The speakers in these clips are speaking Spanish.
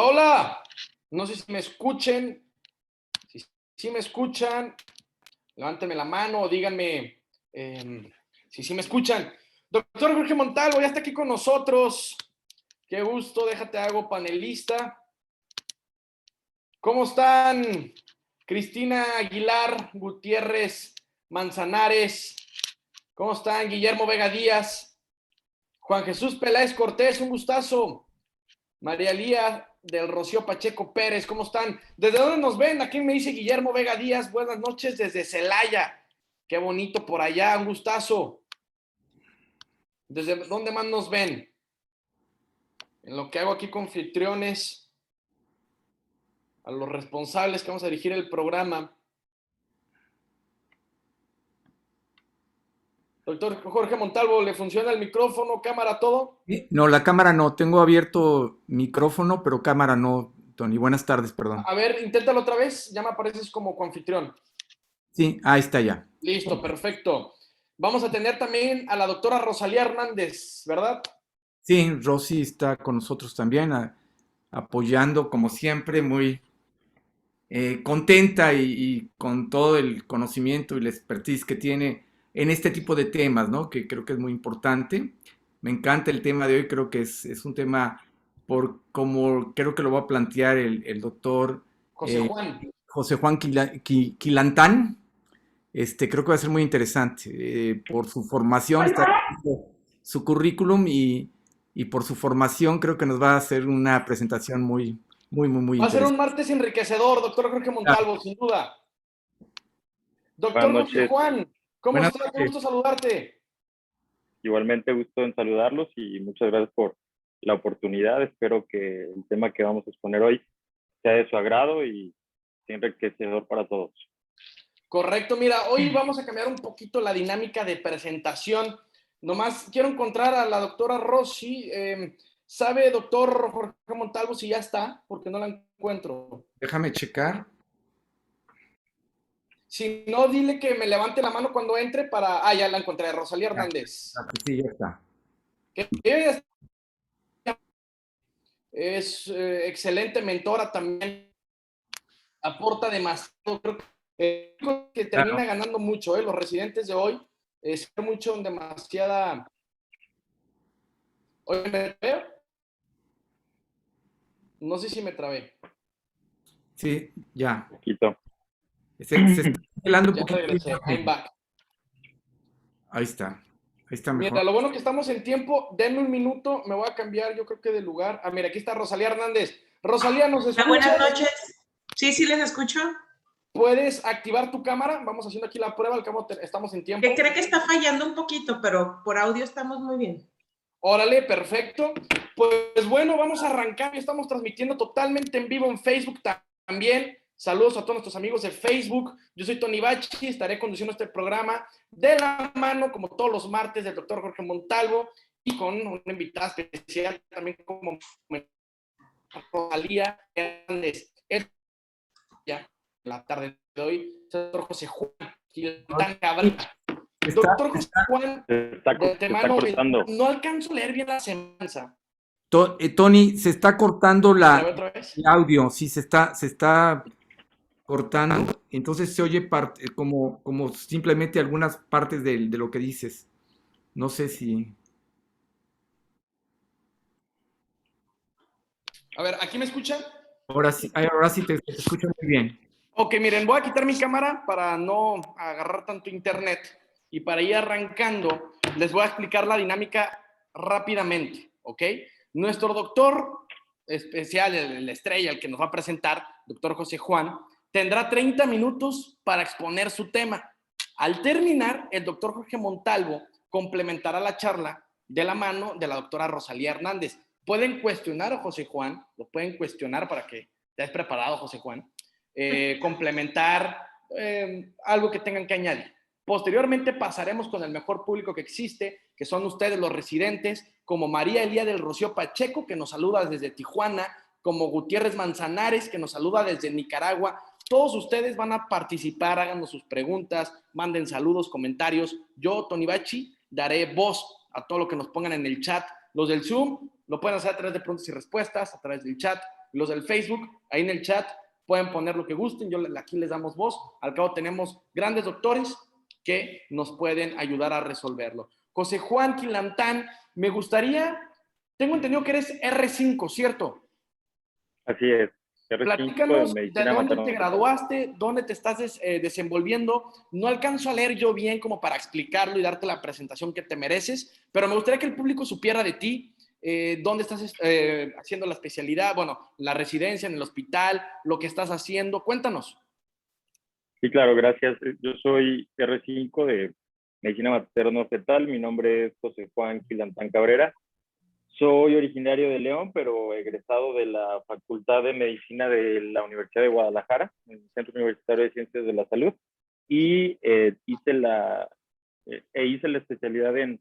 Hola, no sé si me escuchen. Si me escuchan, levántenme la mano o díganme si me escuchan. Doctor Jorge Montalvo ya está aquí con nosotros. Qué gusto, déjate hago panelista. ¿Cómo están? Cristina Aguilar Gutiérrez Manzanares. ¿Cómo están? Guillermo Vega Díaz. Juan Jesús Peláez Cortés, un gustazo. María Lía del Rocío Pacheco Pérez, ¿cómo están? ¿Desde dónde nos ven? Aquí me dice Guillermo Vega Díaz, buenas noches desde Celaya. Qué bonito por allá, un gustazo. ¿Desde dónde más nos ven? En lo que hago aquí con anfitriones, a los responsables que vamos a dirigir el programa. Doctor Jorge Montalvo, ¿le funciona el micrófono, cámara, todo? No, la cámara no. Tengo abierto micrófono, pero cámara no, Tony. Buenas tardes, perdón. A ver, inténtalo otra vez, ya me apareces como coanfitrión. Sí, ahí está ya. Listo, perfecto. Vamos a tener también a la doctora Rosalía Hernández, ¿verdad? Sí, Rosy está con nosotros también, apoyando como siempre, muy contenta y con todo el conocimiento y la expertise que tiene en este tipo de temas, ¿no? Que creo que es muy importante. Me encanta el tema de hoy, creo que es un tema por como creo que lo va a plantear el doctor José Juan. José Juan Quilantán. Creo que va a ser muy interesante por su formación, está su currículum y por su formación creo que nos va a hacer una presentación muy Va a ser un interesante. martes enriquecedor, doctor Jorge Montalvo, sin duda. Buenas Doctor José noches, Juan, ¿cómo Buenas estás? Qué noches. gusto saludarte. igualmente gusto en saludarlos y muchas gracias por la oportunidad. Espero que el tema que vamos a exponer hoy sea de su agrado y sea enriquecedor para todos. Correcto, mira, hoy vamos a cambiar un poquito la dinámica de presentación. Nomás quiero encontrar a la doctora Rossi. ¿Sabe, doctor Jorge Montalvo, si ya está? Porque no la encuentro. Déjame checar. Si no, dile que me levante la mano cuando entre para... Ah, ya la encontré, Rosalía Ya, Hernández. sí, ya está. Que es excelente mentora también, aporta demasiado. Creo que Claro. termina ganando mucho, los residentes de hoy, es mucho en demasiada... Oye, ¿me veo? No sé si me trabé. Sí, ya. Poquito. Se está pelando un Ya poquito la regresé, I'm imagen. back. Ahí está. Ahí está mejor. Mira, lo bueno que estamos en tiempo, denme un minuto, me voy a cambiar, yo creo que de lugar. Ah, mira, aquí está Rosalía Hernández. Rosalía, ¿nos Buenas escuchas? noches. Sí, sí les escucho. ¿Puedes activar tu cámara? Vamos haciendo aquí la prueba, al cabo estamos en tiempo. Que cree que está fallando un poquito, pero por audio estamos muy bien. Órale, perfecto. Pues bueno, vamos a arrancar. Estamos transmitiendo totalmente en vivo en Facebook también. Saludos a todos nuestros amigos de Facebook. Yo soy Tony Bachi, estaré conduciendo este programa de la mano, como todos los martes, del doctor Jorge Montalvo y con una invitada especial también como Rosalía Hernández. Ya, la tarde de hoy, el doctor José Juan Quilantán Cabrera. Doctor José Juan, de Se está antemano, cortando. no alcanzo a leer bien la semana. Tony, se está cortando ¿Me trabé otra vez? el audio, sí, se está cortando, entonces se oye como simplemente algunas partes de lo que dices. No sé si... A ver, ¿aquí me escuchan? Ahora sí te escucho muy bien. Ok, miren, voy a quitar mi cámara para no agarrar tanto internet y para ir arrancando, les voy a explicar la dinámica rápidamente, ¿ok? Nuestro doctor especial, el estrella, el que nos va a presentar, doctor José Juan, tendrá 30 minutos para exponer su tema. Al terminar, el doctor Jorge Montalvo complementará la charla de la mano de la doctora Rosalía Hernández. Pueden cuestionar a José Juan, lo pueden cuestionar para que estés preparado, José Juan, complementar algo que tengan que añadir. Posteriormente pasaremos con el mejor público que existe, que son ustedes los residentes, como María Elía del Rocío Pacheco, que nos saluda desde Tijuana, como Gutiérrez Manzanares, que nos saluda desde Nicaragua. Todos ustedes van a participar, háganos sus preguntas, manden saludos, comentarios. Yo, Tony Bachi, daré voz a todo lo que nos pongan en el chat. Los del Zoom lo pueden hacer a través de preguntas y respuestas, a través del chat. los del Facebook, ahí en el chat pueden poner lo que gusten, aquí les damos voz. Al cabo tenemos grandes doctores que nos pueden ayudar a resolverlo. José Juan Quilantán, me gustaría, tengo entendido que eres R5, ¿cierto? Así es. R5 Platícanos de de medicina dónde te materno-fetal. graduaste, dónde te estás desenvolviendo. No alcanzo a leer yo bien como para explicarlo y darte la presentación que te mereces, pero me gustaría que el público supiera de ti, dónde estás haciendo la especialidad, bueno, la residencia en el hospital, lo que estás haciendo. Cuéntanos. Sí, claro, gracias. Yo soy R5 de medicina materno-fetal. Mi nombre es José Juan Quilantán Cabrera. Soy originario de León, pero egresado de la Facultad de Medicina de la Universidad de Guadalajara, en el Centro Universitario de Ciencias de la Salud, y hice la especialidad en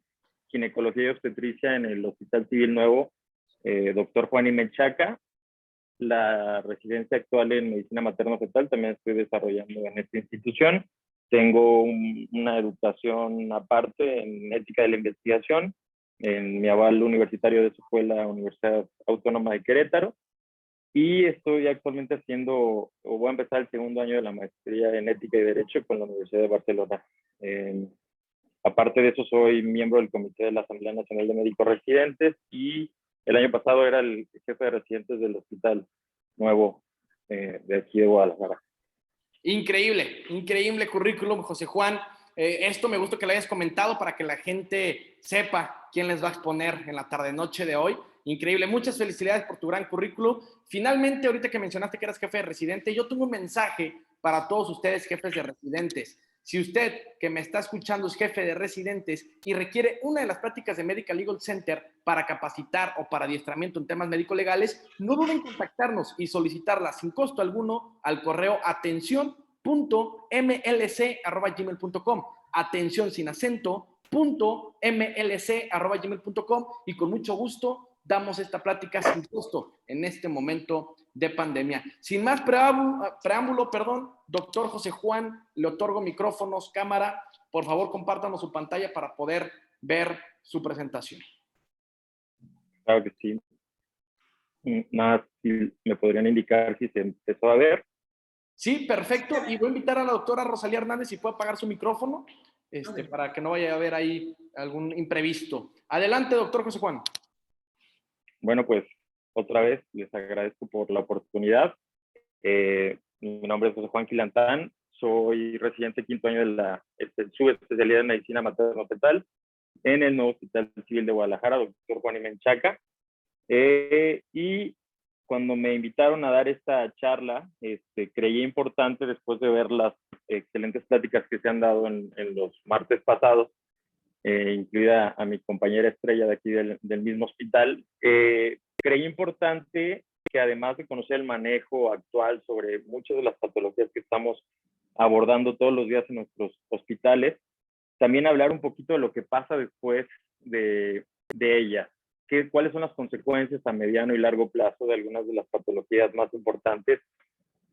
ginecología y obstetricia en el Hospital Civil Nuevo, Dr. Juan y Menchaca. La residencia actual en medicina materno-fetal también estoy desarrollando en esta institución. Tengo una educación aparte en ética de la investigación. En mi aval universitario de eso fue la Universidad Autónoma de Querétaro. Y estoy actualmente voy a empezar el segundo año de la maestría en ética y derecho con la Universidad de Barcelona. Aparte de eso, soy miembro del comité de la Asamblea Nacional de Médicos Residentes y el año pasado era el jefe de residentes del Hospital Nuevo de aquí de Guadalajara. Increíble, increíble currículum, José Juan. Esto me gusta que lo hayas comentado para que la gente sepa quién les va a exponer en la tarde-noche de hoy. Increíble, muchas felicidades por tu gran currículum. Finalmente, ahorita que mencionaste que eras jefe de residente, yo tengo un mensaje para todos ustedes, jefes de residentes. Si usted que me está escuchando es jefe de residentes y requiere una de las prácticas de Medical Legal Center para capacitar o para adiestramiento en temas médico-legales, no duden en contactarnos y solicitarla sin costo alguno al correo atención.mlc@gmail.com. Atención sin acento, .mlc@gmail.com, y con mucho gusto damos esta plática sin costo en este momento de pandemia. Sin más preámbulo, doctor José Juan, le otorgo micrófonos, cámara. Por favor, compártanos su pantalla para poder ver su presentación. Claro que sí. Nada, si me podrían indicar si se empezó a ver. Sí, perfecto. Y voy a invitar a la doctora Rosalía Hernández si puede apagar su micrófono, para que no vaya a haber ahí algún imprevisto. Adelante, doctor José Juan. Bueno, pues otra vez les agradezco por la oportunidad. Mi nombre es José Juan Quilantán, soy residente quinto año de la subespecialidad en medicina materno-fetal en el nuevo Hospital Civil de Guadalajara, doctor Juan y Menchaca. Y cuando me invitaron a dar esta charla, creí importante, después de ver las excelentes pláticas que se han dado en los martes pasados, incluida a mi compañera estrella de aquí del mismo hospital, creí importante que además de conocer el manejo actual sobre muchas de las patologías que estamos abordando todos los días en nuestros hospitales, también hablar un poquito de lo que pasa después de ellas. ¿Cuáles son las consecuencias a mediano y largo plazo de algunas de las patologías más importantes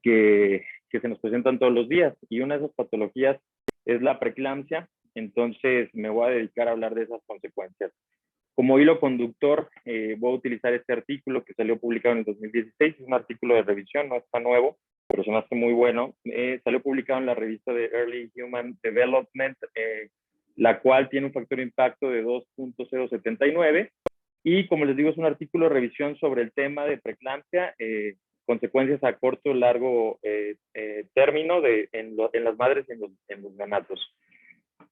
que se nos presentan todos los días? Y una de esas patologías es la preeclampsia. Entonces me voy a dedicar a hablar de esas consecuencias. Como hilo conductor, voy a utilizar este artículo que salió publicado en el 2016. Es un artículo de revisión, no está nuevo, pero se me hace muy bueno. Salió publicado en la revista de Early Human Development, la cual tiene un factor de impacto de 2.079. Y como les digo, es un artículo de revisión sobre el tema de preeclampsia, consecuencias a corto o largo término en las madres y en los neonatos.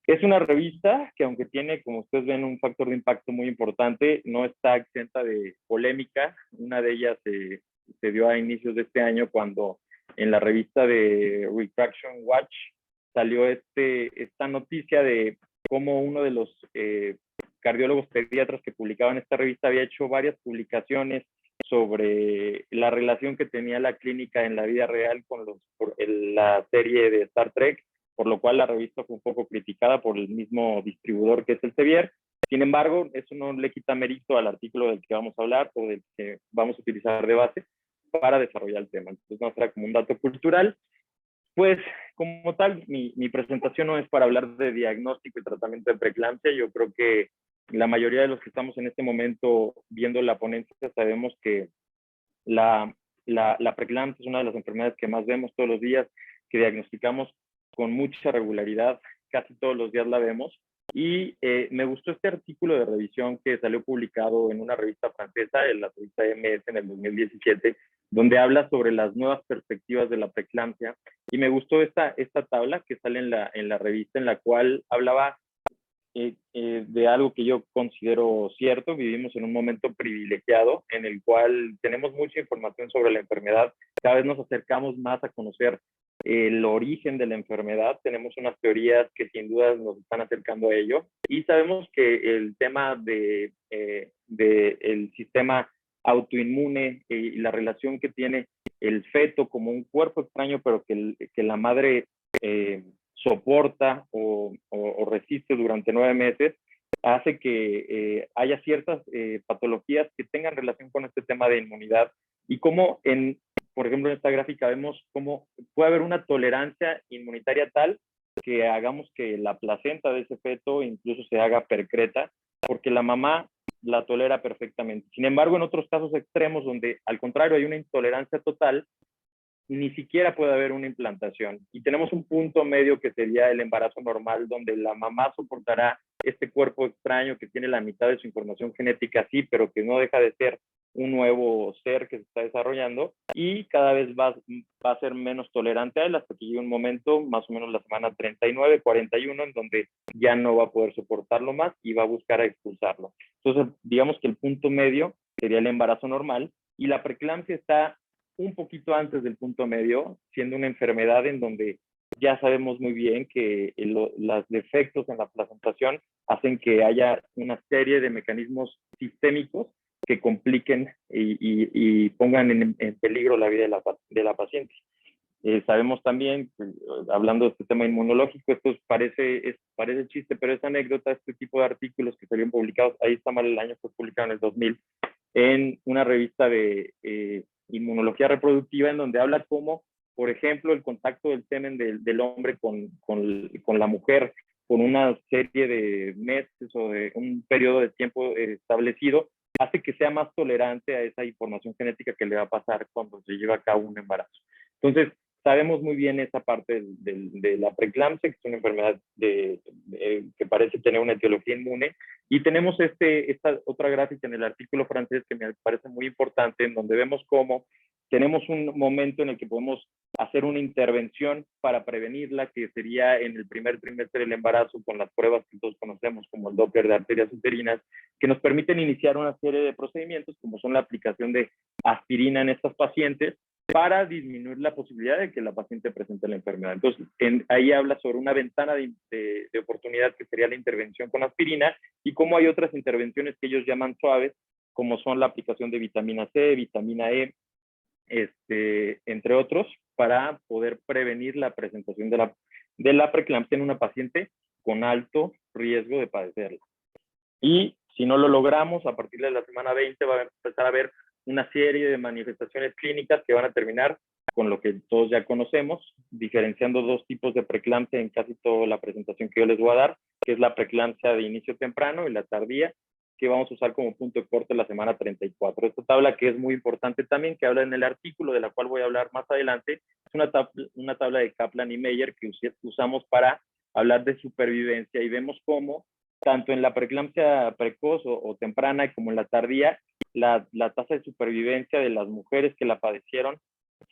Es una revista que, aunque tiene, como ustedes ven, un factor de impacto muy importante, no está exenta de polémica. Una de ellas se dio a inicios de este año cuando en la revista de Retraction Watch salió esta noticia de cómo uno de los cardiólogos pediatras que publicaban esta revista había hecho varias publicaciones sobre la relación que tenía la clínica en la vida real con la serie de Star Trek, por lo cual la revista fue un poco criticada por el mismo distribuidor que es Elsevier. Sin embargo, eso no le quita mérito al artículo del que vamos a hablar o del que vamos a utilizar de base para desarrollar el tema. Entonces, no será como un dato cultural. Pues, como tal, mi presentación no es para hablar de diagnóstico y tratamiento de preeclampsia. Yo creo que la mayoría de los que estamos en este momento viendo la ponencia sabemos que la La preeclampsia es una de las enfermedades que más vemos todos los días, que diagnosticamos con mucha regularidad, casi todos los días la vemos. Y me gustó este artículo de revisión que salió publicado en una revista francesa, en la revista MS en el 2017, donde habla sobre las nuevas perspectivas de la preeclampsia. Y me gustó esta tabla que sale en la revista, en la cual hablaba de algo que yo considero cierto. Vivimos en un momento privilegiado en el cual tenemos mucha información sobre la enfermedad. Cada vez nos acercamos más a conocer el origen de la enfermedad. Tenemos unas teorías que sin duda nos están acercando a ello. Y sabemos que el tema de el sistema autoinmune y la relación que tiene el feto como un cuerpo extraño, pero que la madre soporta o resiste durante 9 meses, hace que haya ciertas patologías que tengan relación con este tema de inmunidad. Y como por ejemplo, en esta gráfica vemos cómo puede haber una tolerancia inmunitaria tal que hagamos que la placenta de ese feto incluso se haga percreta, porque la mamá la tolera perfectamente. Sin embargo, en otros casos extremos donde al contrario hay una intolerancia total, ni siquiera puede haber una implantación. Y tenemos un punto medio que sería el embarazo normal, donde la mamá soportará este cuerpo extraño que tiene la mitad de su información genética, sí, pero que no deja de ser un nuevo ser que se está desarrollando, y cada vez va a ser menos tolerante a él hasta que llegue un momento, más o menos la semana 39, 41, en donde ya no va a poder soportarlo más y va a buscar a expulsarlo. Entonces, digamos que el punto medio sería el embarazo normal, y la preeclampsia está un poquito antes del punto medio, siendo una enfermedad en donde ya sabemos muy bien que los defectos en la placentación hacen que haya una serie de mecanismos sistémicos que compliquen y pongan en peligro la vida de la paciente. Sabemos también, hablando de este tema inmunológico, esto parece chiste, pero es anécdota, este tipo de artículos que salieron publicados, ahí está mal el año, fue publicado en el 2000, en una revista de inmunología reproductiva, en donde habla cómo, por ejemplo, el contacto del semen del hombre con la mujer por una serie de meses o de un periodo de tiempo establecido, hace que sea más tolerante a esa información genética que le va a pasar cuando se lleva a cabo un embarazo. Entonces, sabemos muy bien esa parte de la preeclampsia, que es una enfermedad que parece tener una etiología inmune. Y tenemos esta otra gráfica en el artículo francés que me parece muy importante, en donde vemos cómo tenemos un momento en el que podemos hacer una intervención para prevenirla, que sería en el primer trimestre del embarazo, con las pruebas que todos conocemos como el Doppler de arterias uterinas, que nos permiten iniciar una serie de procedimientos, como son la aplicación de aspirina en estas pacientes, para disminuir la posibilidad de que la paciente presente la enfermedad. Entonces, ahí habla sobre una ventana de oportunidad que sería la intervención con aspirina, y cómo hay otras intervenciones que ellos llaman suaves, como son la aplicación de vitamina C, vitamina E, entre otros, para poder prevenir la presentación de la preeclampsia en una paciente con alto riesgo de padecerla. Y si no lo logramos, a partir de la semana 20 va a empezar a haber una serie de manifestaciones clínicas que van a terminar con lo que todos ya conocemos, diferenciando dos tipos de preeclampsia en casi toda la presentación que yo les voy a dar, que es la preeclampsia de inicio temprano y la tardía, que vamos a usar como punto de corte la semana 34. Esta tabla, que es muy importante también, que habla en el artículo, de la cual voy a hablar más adelante, es una tabla de Kaplan y Meyer que usamos para hablar de supervivencia, y vemos cómo tanto en la preeclampsia precoz o temprana como en la tardía, la tasa de supervivencia de las mujeres que la padecieron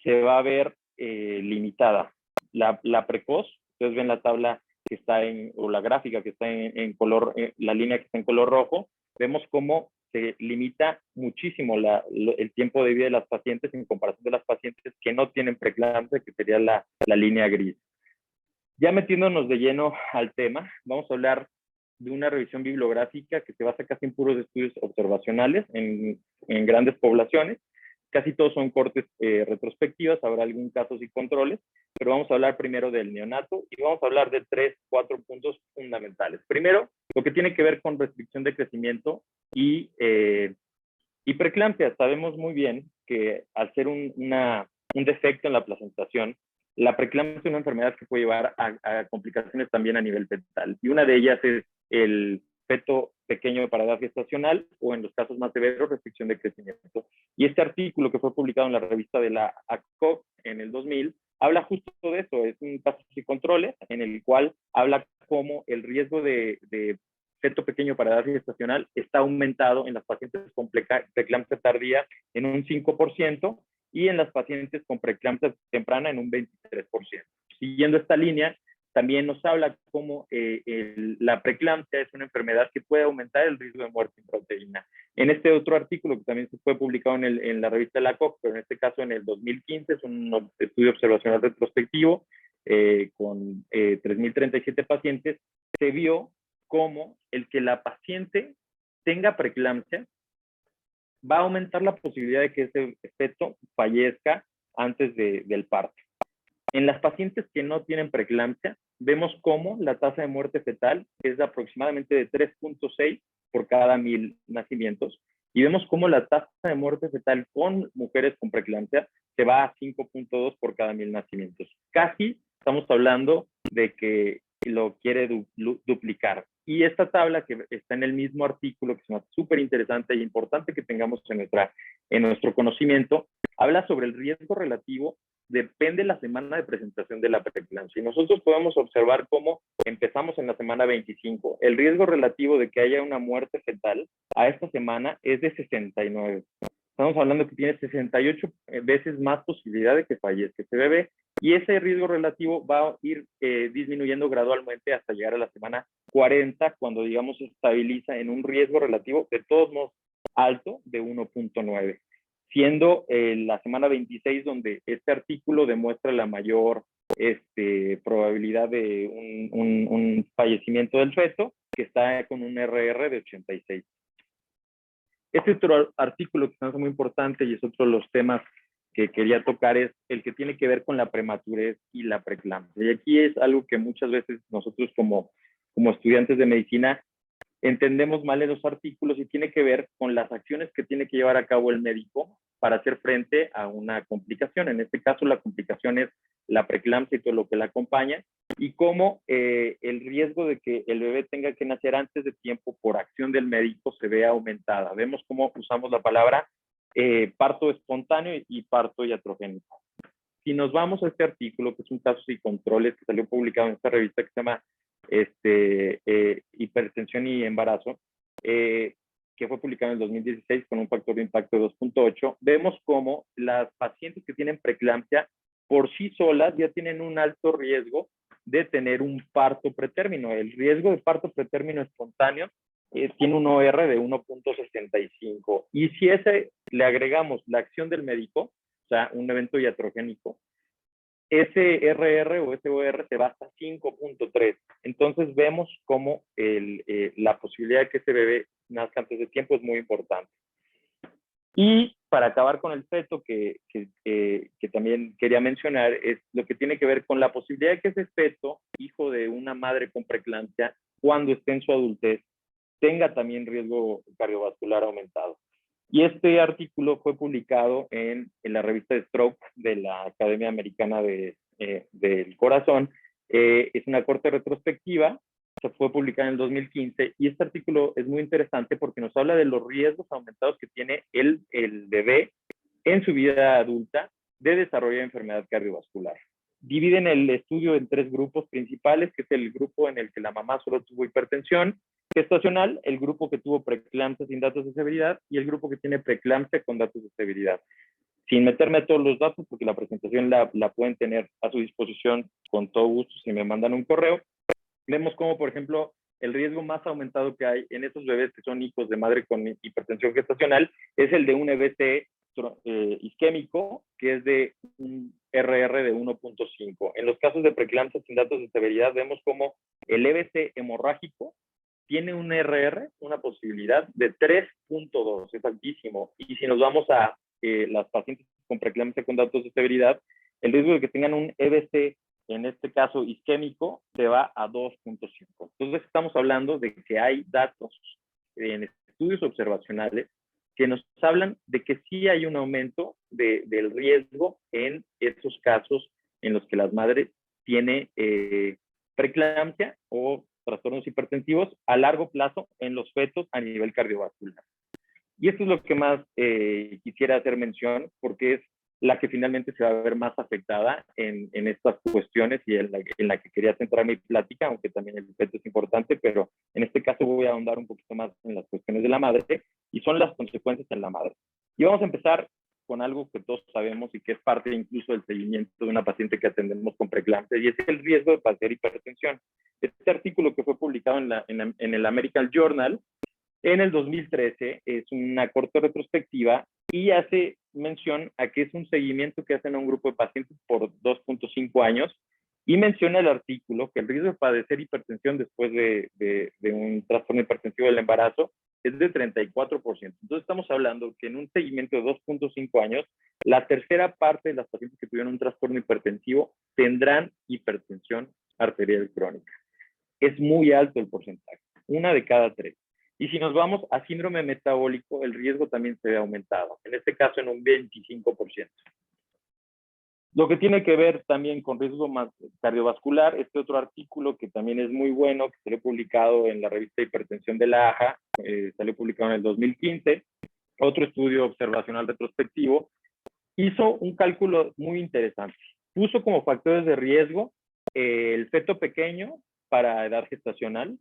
se va a ver limitada. La precoz, ustedes ven la tabla que está o la gráfica que está en color, la línea que está en color rojo, vemos cómo se limita muchísimo el tiempo de vida de las pacientes en comparación de las pacientes que no tienen preeclampsia, que sería la línea gris. Ya metiéndonos de lleno al tema, vamos a hablar de una revisión bibliográfica que se basa casi en puros estudios observacionales en grandes poblaciones. Casi todos son cortes retrospectivas, habrá algún casos y controles, pero vamos a hablar primero del neonato y vamos a hablar de 4 puntos fundamentales. Primero, lo que tiene que ver con restricción de crecimiento y preeclampsia. Sabemos muy bien que al ser un defecto en la placentación, la preeclampsia es una enfermedad que puede llevar a complicaciones también a nivel fetal. Y una de ellas es el feto pequeño para edad gestacional o en los casos más severos, restricción de crecimiento. Y este artículo que fue publicado en la revista de la ACOG en el 2000 habla justo de eso, es un caso y controles en el cual habla cómo el riesgo de feto pequeño para edad gestacional está aumentado en las pacientes con preeclampsia tardía en un 5% y en las pacientes con preeclampsia temprana en un 23%. Siguiendo esta línea, también nos habla cómo la preeclampsia es una enfermedad que puede aumentar el riesgo de muerte intrauterina. En este otro artículo que también se fue publicado en la revista de la COC, pero en este caso en el 2015, es un estudio observacional retrospectivo con 3.037 pacientes, se vio cómo el que la paciente tenga preeclampsia va a aumentar la posibilidad de que ese feto fallezca antes del parto. En las pacientes que no tienen preeclampsia, vemos cómo la tasa de muerte fetal es de aproximadamente de 3.6 por cada 1.000 nacimientos. Y vemos cómo la tasa de muerte fetal con mujeres con preeclampsia se va a 5.2 por cada 1.000 nacimientos. Casi estamos hablando de que lo quiere duplicar. Y esta tabla que está en el mismo artículo, que es súper interesante e importante que tengamos en nuestro conocimiento, habla sobre el riesgo relativo. Depende la semana de presentación de la preeclampsia. Y nosotros podemos observar cómo empezamos en la semana 25. El riesgo relativo de que haya una muerte fetal a esta semana es de 69. Estamos hablando que tiene 68 veces más posibilidad de que fallezca ese bebé. Y ese riesgo relativo va a ir disminuyendo gradualmente hasta llegar a la semana 40, cuando, digamos, se estabiliza en un riesgo relativo de todos modos alto de 1.9. Siendo la semana 26 donde este artículo demuestra la mayor probabilidad de un fallecimiento del feto, que está con un RR de 86. Este otro artículo que es muy importante y es otro de los temas que quería tocar es el que tiene que ver con la prematurez y la preeclampsia. Y aquí es algo que muchas veces nosotros como estudiantes de medicina entendemos mal en los artículos y tiene que ver con las acciones que tiene que llevar a cabo el médico para hacer frente a una complicación. En este caso, la complicación es la preeclampsia y todo lo que la acompaña, y cómo el riesgo de que el bebé tenga que nacer antes de tiempo por acción del médico se ve aumentada. Vemos cómo usamos la palabra parto espontáneo y parto iatrogénico. Si nos vamos a este artículo, que es un caso y controles que salió publicado en esta revista que se llama Hipertensión y Embarazo, que fue publicado en el 2016 con un factor de impacto de 2.8, vemos cómo las pacientes que tienen preeclampsia por sí solas ya tienen un alto riesgo de tener un parto pretérmino. El riesgo de parto pretérmino espontáneo tiene un OR de 1.65. Y si ese le agregamos la acción del médico, o sea, un evento iatrogénico, ese RR o ese OR se va hasta 5.3. Entonces vemos cómo la posibilidad de que ese bebé nazca antes de tiempo es muy importante. Y para acabar con el feto, que también quería mencionar, es lo que tiene que ver con la posibilidad de que ese feto, hijo de una madre con preeclampsia, cuando esté en su adultez, tenga también riesgo cardiovascular aumentado. Y este artículo fue publicado en la revista de Stroke de la Academia Americana del Corazón. Es una corte retrospectiva, se fue publicada en el 2015, y este artículo es muy interesante porque nos habla de los riesgos aumentados que tiene el bebé en su vida adulta de desarrollar enfermedad cardiovascular. Dividen el estudio en 3 grupos principales, que es el grupo en el que la mamá solo tuvo hipertensión gestacional, el grupo que tuvo preeclampsia sin datos de severidad y el grupo que tiene preeclampsia con datos de severidad. Sin meterme a todos los datos, porque la presentación la pueden tener a su disposición con todo gusto si me mandan un correo. Vemos como, por ejemplo, el riesgo más aumentado que hay en esos bebés que son hijos de madre con hipertensión gestacional es el de un EBC isquémico, que es de un RR de 1.5. En los casos de preeclampsia sin datos de severidad, vemos como el EBC hemorrágico tiene un RR, una posibilidad de 3.2, es altísimo. Y si nos vamos a las pacientes con preeclampsia con datos de severidad, el riesgo de que tengan un EBC, en este caso isquémico, se va a 2.5. Entonces estamos hablando de que hay datos en estudios observacionales que nos hablan de que sí hay un aumento del riesgo en esos casos en los que las madres tienen preeclampsia o trastornos hipertensivos a largo plazo en los fetos a nivel cardiovascular. Y esto es lo que más quisiera hacer mención, porque es la que finalmente se va a ver más afectada en estas cuestiones y en la que quería centrar mi plática, aunque también el feto es importante, pero en este caso voy a ahondar un poquito más en las cuestiones de la madre, y son las consecuencias en la madre. Y vamos a empezar con algo que todos sabemos y que es parte incluso del seguimiento de una paciente que atendemos con preeclampsia, y es el riesgo de padecer hipertensión. Este artículo que fue publicado en el American Journal en el 2013 es una corte retrospectiva y hace mención a que es un seguimiento que hacen a un grupo de pacientes por 2.5 años, y menciona el artículo que el riesgo de padecer hipertensión después de un trastorno hipertensivo del embarazo es de 34%. Entonces estamos hablando que en un seguimiento de 2.5 años, la tercera parte de las pacientes que tuvieron un trastorno hipertensivo tendrán hipertensión arterial crónica. Es muy alto el porcentaje, 1 de cada 3. Y si nos vamos a síndrome metabólico, el riesgo también se ve aumentado, en este caso en un 25%. Lo que tiene que ver también con riesgo cardiovascular, este otro artículo que también es muy bueno, que salió publicado en la revista Hipertensión de la AJA, salió publicado en el 2015, otro estudio observacional retrospectivo, hizo un cálculo muy interesante. Puso como factores de riesgo el feto pequeño para edad gestacional,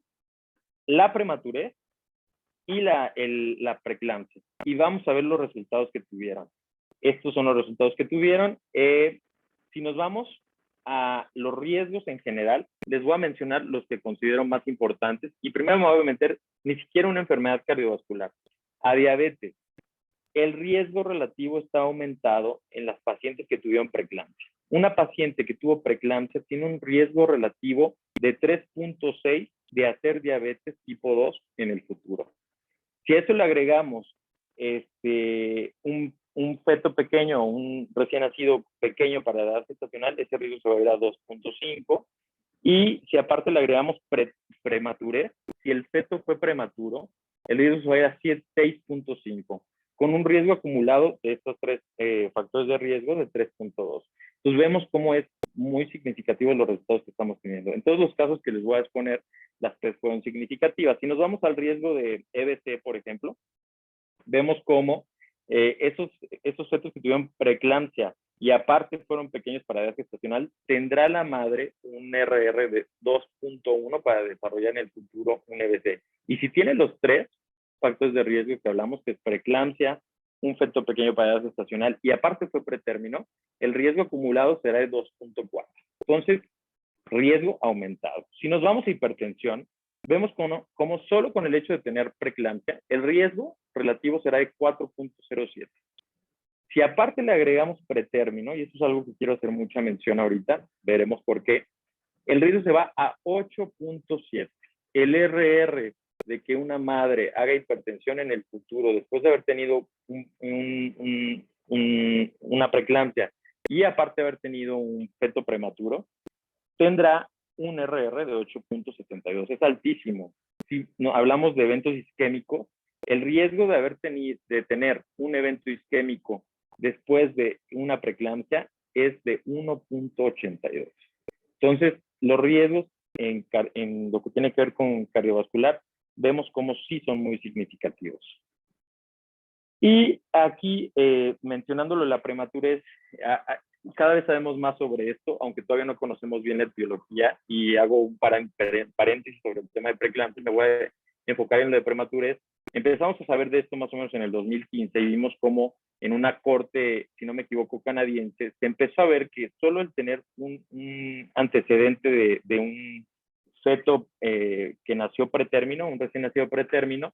la prematurez y la preeclampsia. Y vamos a ver los resultados que tuvieron. Estos son los resultados que tuvieron. Si nos vamos a los riesgos en general, les voy a mencionar los que considero más importantes. Y primero me voy a meter ni siquiera una enfermedad cardiovascular. A diabetes. El riesgo relativo está aumentado en las pacientes que tuvieron preeclampsia. Una paciente que tuvo preeclampsia tiene un riesgo relativo de 3.6 de hacer diabetes tipo 2 en el futuro. Si a eso le agregamos un feto pequeño, un recién nacido pequeño para edad gestacional, ese riesgo se va a ir a 2.5. Y si aparte le agregamos prematurez, si el feto fue prematuro, el riesgo se va a ir a 6.5, con un riesgo acumulado de estos tres factores de riesgo de 3.2. Entonces vemos cómo es muy significativo los resultados que estamos teniendo. En todos los casos que les voy a exponer, las tres fueron significativas. Si nos vamos al riesgo de EBC, por ejemplo, vemos cómo esos fetos que tuvieron preeclampsia y aparte fueron pequeños para edad gestacional, tendrá la madre un RR de 2.1 para desarrollar en el futuro un EBC. Y si tiene los tres factores de riesgo que hablamos, que es preeclampsia, un feto pequeño para edad gestacional y aparte fue pretérmino, el riesgo acumulado será de 2.4. Entonces, riesgo aumentado. Si nos vamos a hipertensión, vemos como solo con el hecho de tener preeclampsia, el riesgo relativo será de 4.07. Si aparte le agregamos pretérmino, y eso es algo que quiero hacer mucha mención ahorita, veremos por qué, el riesgo se va a 8.7. El RR de que una madre haga hipertensión en el futuro después de haber tenido una preeclampsia y aparte haber tenido un feto prematuro, tendrá un RR de 8.72. Es altísimo. Si no, hablamos de eventos isquémicos, el riesgo de tener un evento isquémico después de una preeclampsia es de 1.82. Entonces, los riesgos en lo que tiene que ver con cardiovascular, vemos como sí son muy significativos. Y aquí, mencionándolo la prematurez, cada vez sabemos más sobre esto, aunque todavía no conocemos bien la etiología, y hago un paréntesis sobre el tema de preeclampsia, me voy a enfocar en lo de prematurez. Empezamos a saber de esto más o menos en el 2015 y vimos cómo en una corte, si no me equivoco, canadiense, se empezó a ver que solo el tener un antecedente de un feto que nació pretérmino, un recién nacido pretérmino,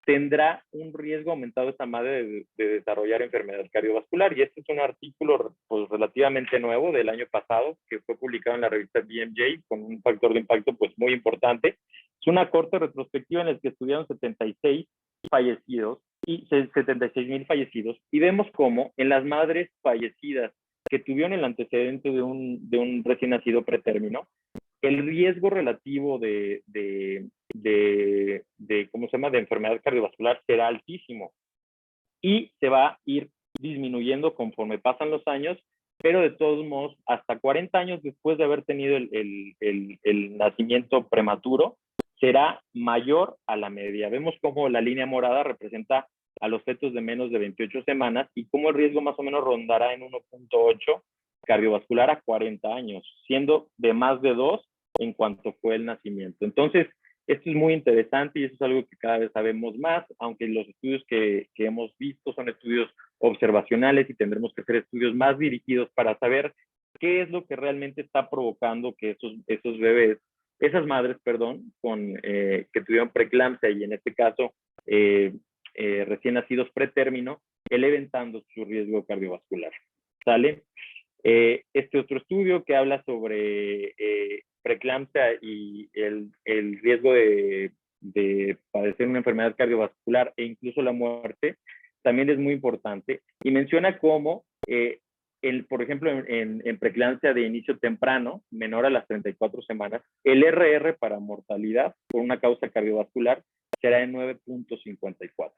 tendrá un riesgo aumentado esta madre de desarrollar enfermedad cardiovascular. Y este es un artículo pues, relativamente nuevo del año pasado, que fue publicado en la revista BMJ con un factor de impacto pues, muy importante. Es una corte retrospectiva en la que estudiaron 76 fallecidos y 76,000 fallecidos, y vemos cómo en las madres fallecidas que tuvieron el antecedente de un recién nacido pretérmino, el riesgo relativo ¿cómo se llama?, de enfermedad cardiovascular será altísimo y se va a ir disminuyendo conforme pasan los años, pero de todos modos, hasta 40 años después de haber tenido el nacimiento prematuro, será mayor a la media. Vemos cómo la línea morada representa a los fetos de menos de 28 semanas y cómo el riesgo más o menos rondará en 1.8 cardiovascular a 40 años, siendo de más de 2 en cuanto fue el nacimiento. Entonces, esto es muy interesante y eso es algo que cada vez sabemos más, aunque los estudios que hemos visto son estudios observacionales y tendremos que hacer estudios más dirigidos para saber qué es lo que realmente está provocando que esos bebés, esas madres, perdón, que tuvieron preeclampsia y en este caso recién nacidos pretérmino, eleven tanto su riesgo cardiovascular. ¿Sale? Este otro estudio que habla sobre preeclampsia y el riesgo de padecer una enfermedad cardiovascular e incluso la muerte, también es muy importante y menciona cómo, por ejemplo, en preeclampsia de inicio temprano, menor a las 34 semanas, el RR para mortalidad por una causa cardiovascular será de 9.54.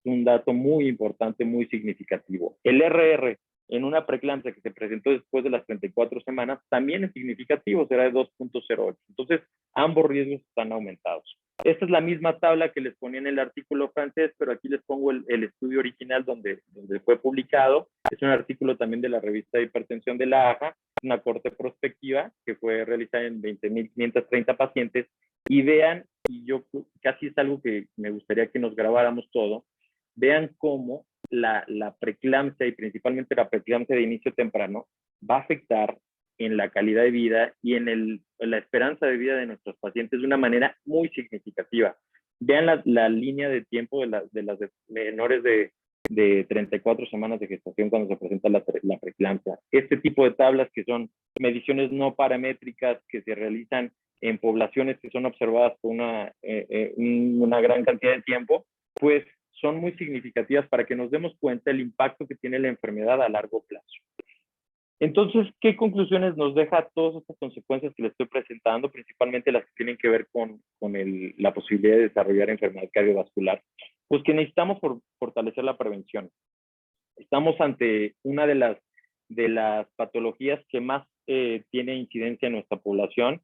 Un dato muy importante, muy significativo. El RR en una preeclampsia que se presentó después de las 34 semanas también es significativo, será de 2.08. Entonces, ambos riesgos están aumentados. Esta es la misma tabla que les ponía en el artículo francés, pero aquí les pongo el estudio original donde fue publicado. Es un artículo también de la revista de hipertensión de la AJA, una corte prospectiva que fue realizada en 20.530 pacientes. Y vean, y yo casi es algo que me gustaría que nos grabáramos todo, vean cómo la preeclampsia y principalmente la preeclampsia de inicio temprano va a afectar en la calidad de vida y en la esperanza de vida de nuestros pacientes de una manera muy significativa. Vean la línea de tiempo de las menores de 34 semanas de gestación cuando se presenta la preeclampsia. Este tipo de tablas que son mediciones no paramétricas que se realizan en poblaciones que son observadas por una gran cantidad de tiempo, pues son muy significativas para que nos demos cuenta del impacto que tiene la enfermedad a largo plazo. Entonces, ¿qué conclusiones nos deja todas estas consecuencias que les estoy presentando, principalmente las que tienen que ver con la posibilidad de desarrollar enfermedad cardiovascular? Pues que necesitamos fortalecer la prevención. Estamos ante una de las patologías que más tiene incidencia en nuestra población,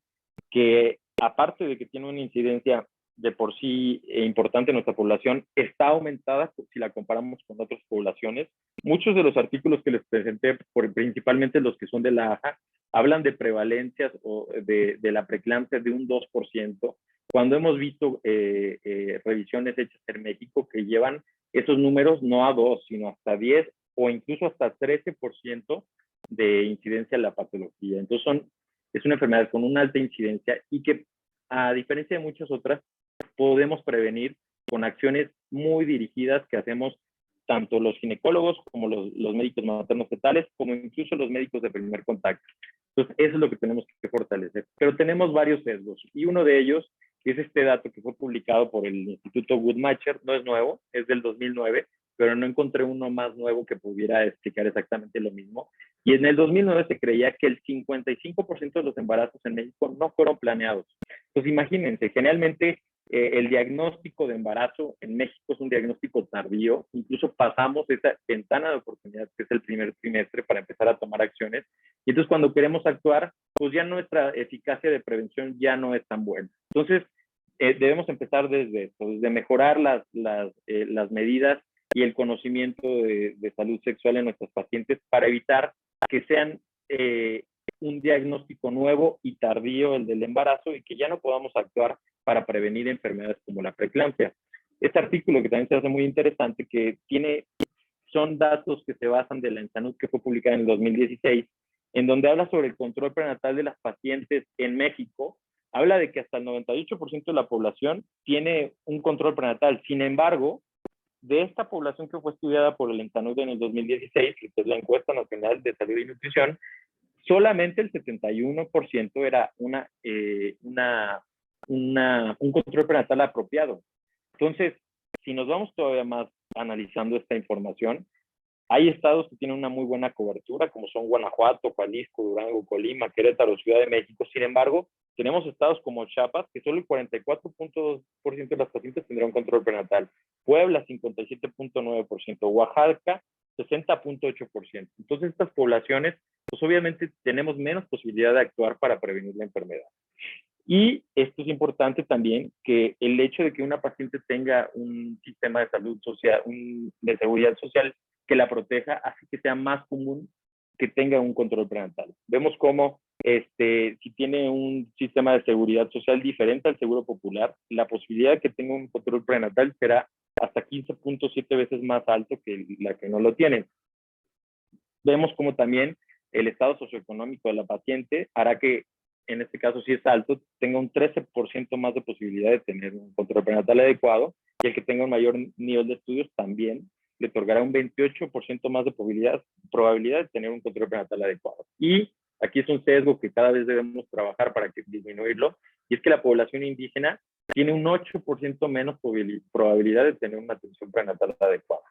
que aparte de que tiene una incidencia de por sí importante en nuestra población, está aumentada si la comparamos con otras poblaciones. Muchos de los artículos que les presenté, principalmente los que son de la AJA, hablan de prevalencias o de la preeclampsia de un 2%, cuando hemos visto revisiones hechas en México que llevan esos números no a 2, sino hasta 10 o incluso hasta 13% de incidencia en la patología. Entonces es una enfermedad con una alta incidencia y que, a diferencia de muchas otras, podemos prevenir con acciones muy dirigidas que hacemos tanto los ginecólogos como los médicos maternos fetales, como incluso los médicos de primer contacto. Entonces, eso es lo que tenemos que fortalecer. Pero tenemos varios sesgos y uno de ellos es este dato que fue publicado por el Instituto Guttmacher, no es nuevo, es del 2009, pero no encontré uno más nuevo que pudiera explicar exactamente lo mismo. Y en el 2009 se creía que el 55% de los embarazos en México no fueron planeados. Entonces, imagínense, generalmente el diagnóstico de embarazo en México es un diagnóstico tardío, incluso pasamos esa ventana de oportunidad que es el primer trimestre para empezar a tomar acciones, y entonces cuando queremos actuar, pues ya nuestra eficacia de prevención ya no es tan buena. Entonces, debemos empezar desde esto, desde mejorar las medidas y el conocimiento de salud sexual en nuestros pacientes para evitar que sean un diagnóstico nuevo y tardío el del embarazo y que ya no podamos actuar para prevenir enfermedades como la preeclampsia. Este artículo que también se hace muy interesante, son datos que se basan de la ENSANUD que fue publicada en el 2016, en donde habla sobre el control prenatal de las pacientes en México. Habla de que hasta el 98% de la población tiene un control prenatal. Sin embargo, de esta población que fue estudiada por el ENSANUD en el 2016, que es la Encuesta Nacional de Salud y Nutrición, solamente el 71% era un control prenatal apropiado. Entonces, si nos vamos todavía más analizando esta información, hay estados que tienen una muy buena cobertura, como son Guanajuato, Jalisco, Durango, Colima, Querétaro, Ciudad de México. Sin embargo, tenemos estados como Chiapas, que solo el 44.2% de las pacientes tendrán control prenatal. Puebla, 57.9%. Oaxaca, 60.8%. Entonces, estas poblaciones, pues obviamente tenemos menos posibilidad de actuar para prevenir la enfermedad. Y esto es importante también, que el hecho de que una paciente tenga un sistema de salud social, de seguridad social que la proteja, hace que sea más común que tenga un control prenatal. Vemos cómo si tiene un sistema de seguridad social diferente al Seguro Popular, la posibilidad de que tenga un control prenatal será hasta 15.7 veces más alto que la que no lo tiene. Vemos como también el estado socioeconómico de la paciente hará que, en este caso si es alto, tenga un 13% más de posibilidad de tener un control prenatal adecuado, y el que tenga un mayor nivel de estudios también le otorgará un 28% más de probabilidad de tener un control prenatal adecuado. Y aquí es un sesgo que cada vez debemos trabajar para disminuirlo, y es que la población indígena tiene un 8% menos probabilidad de tener una atención prenatal adecuada.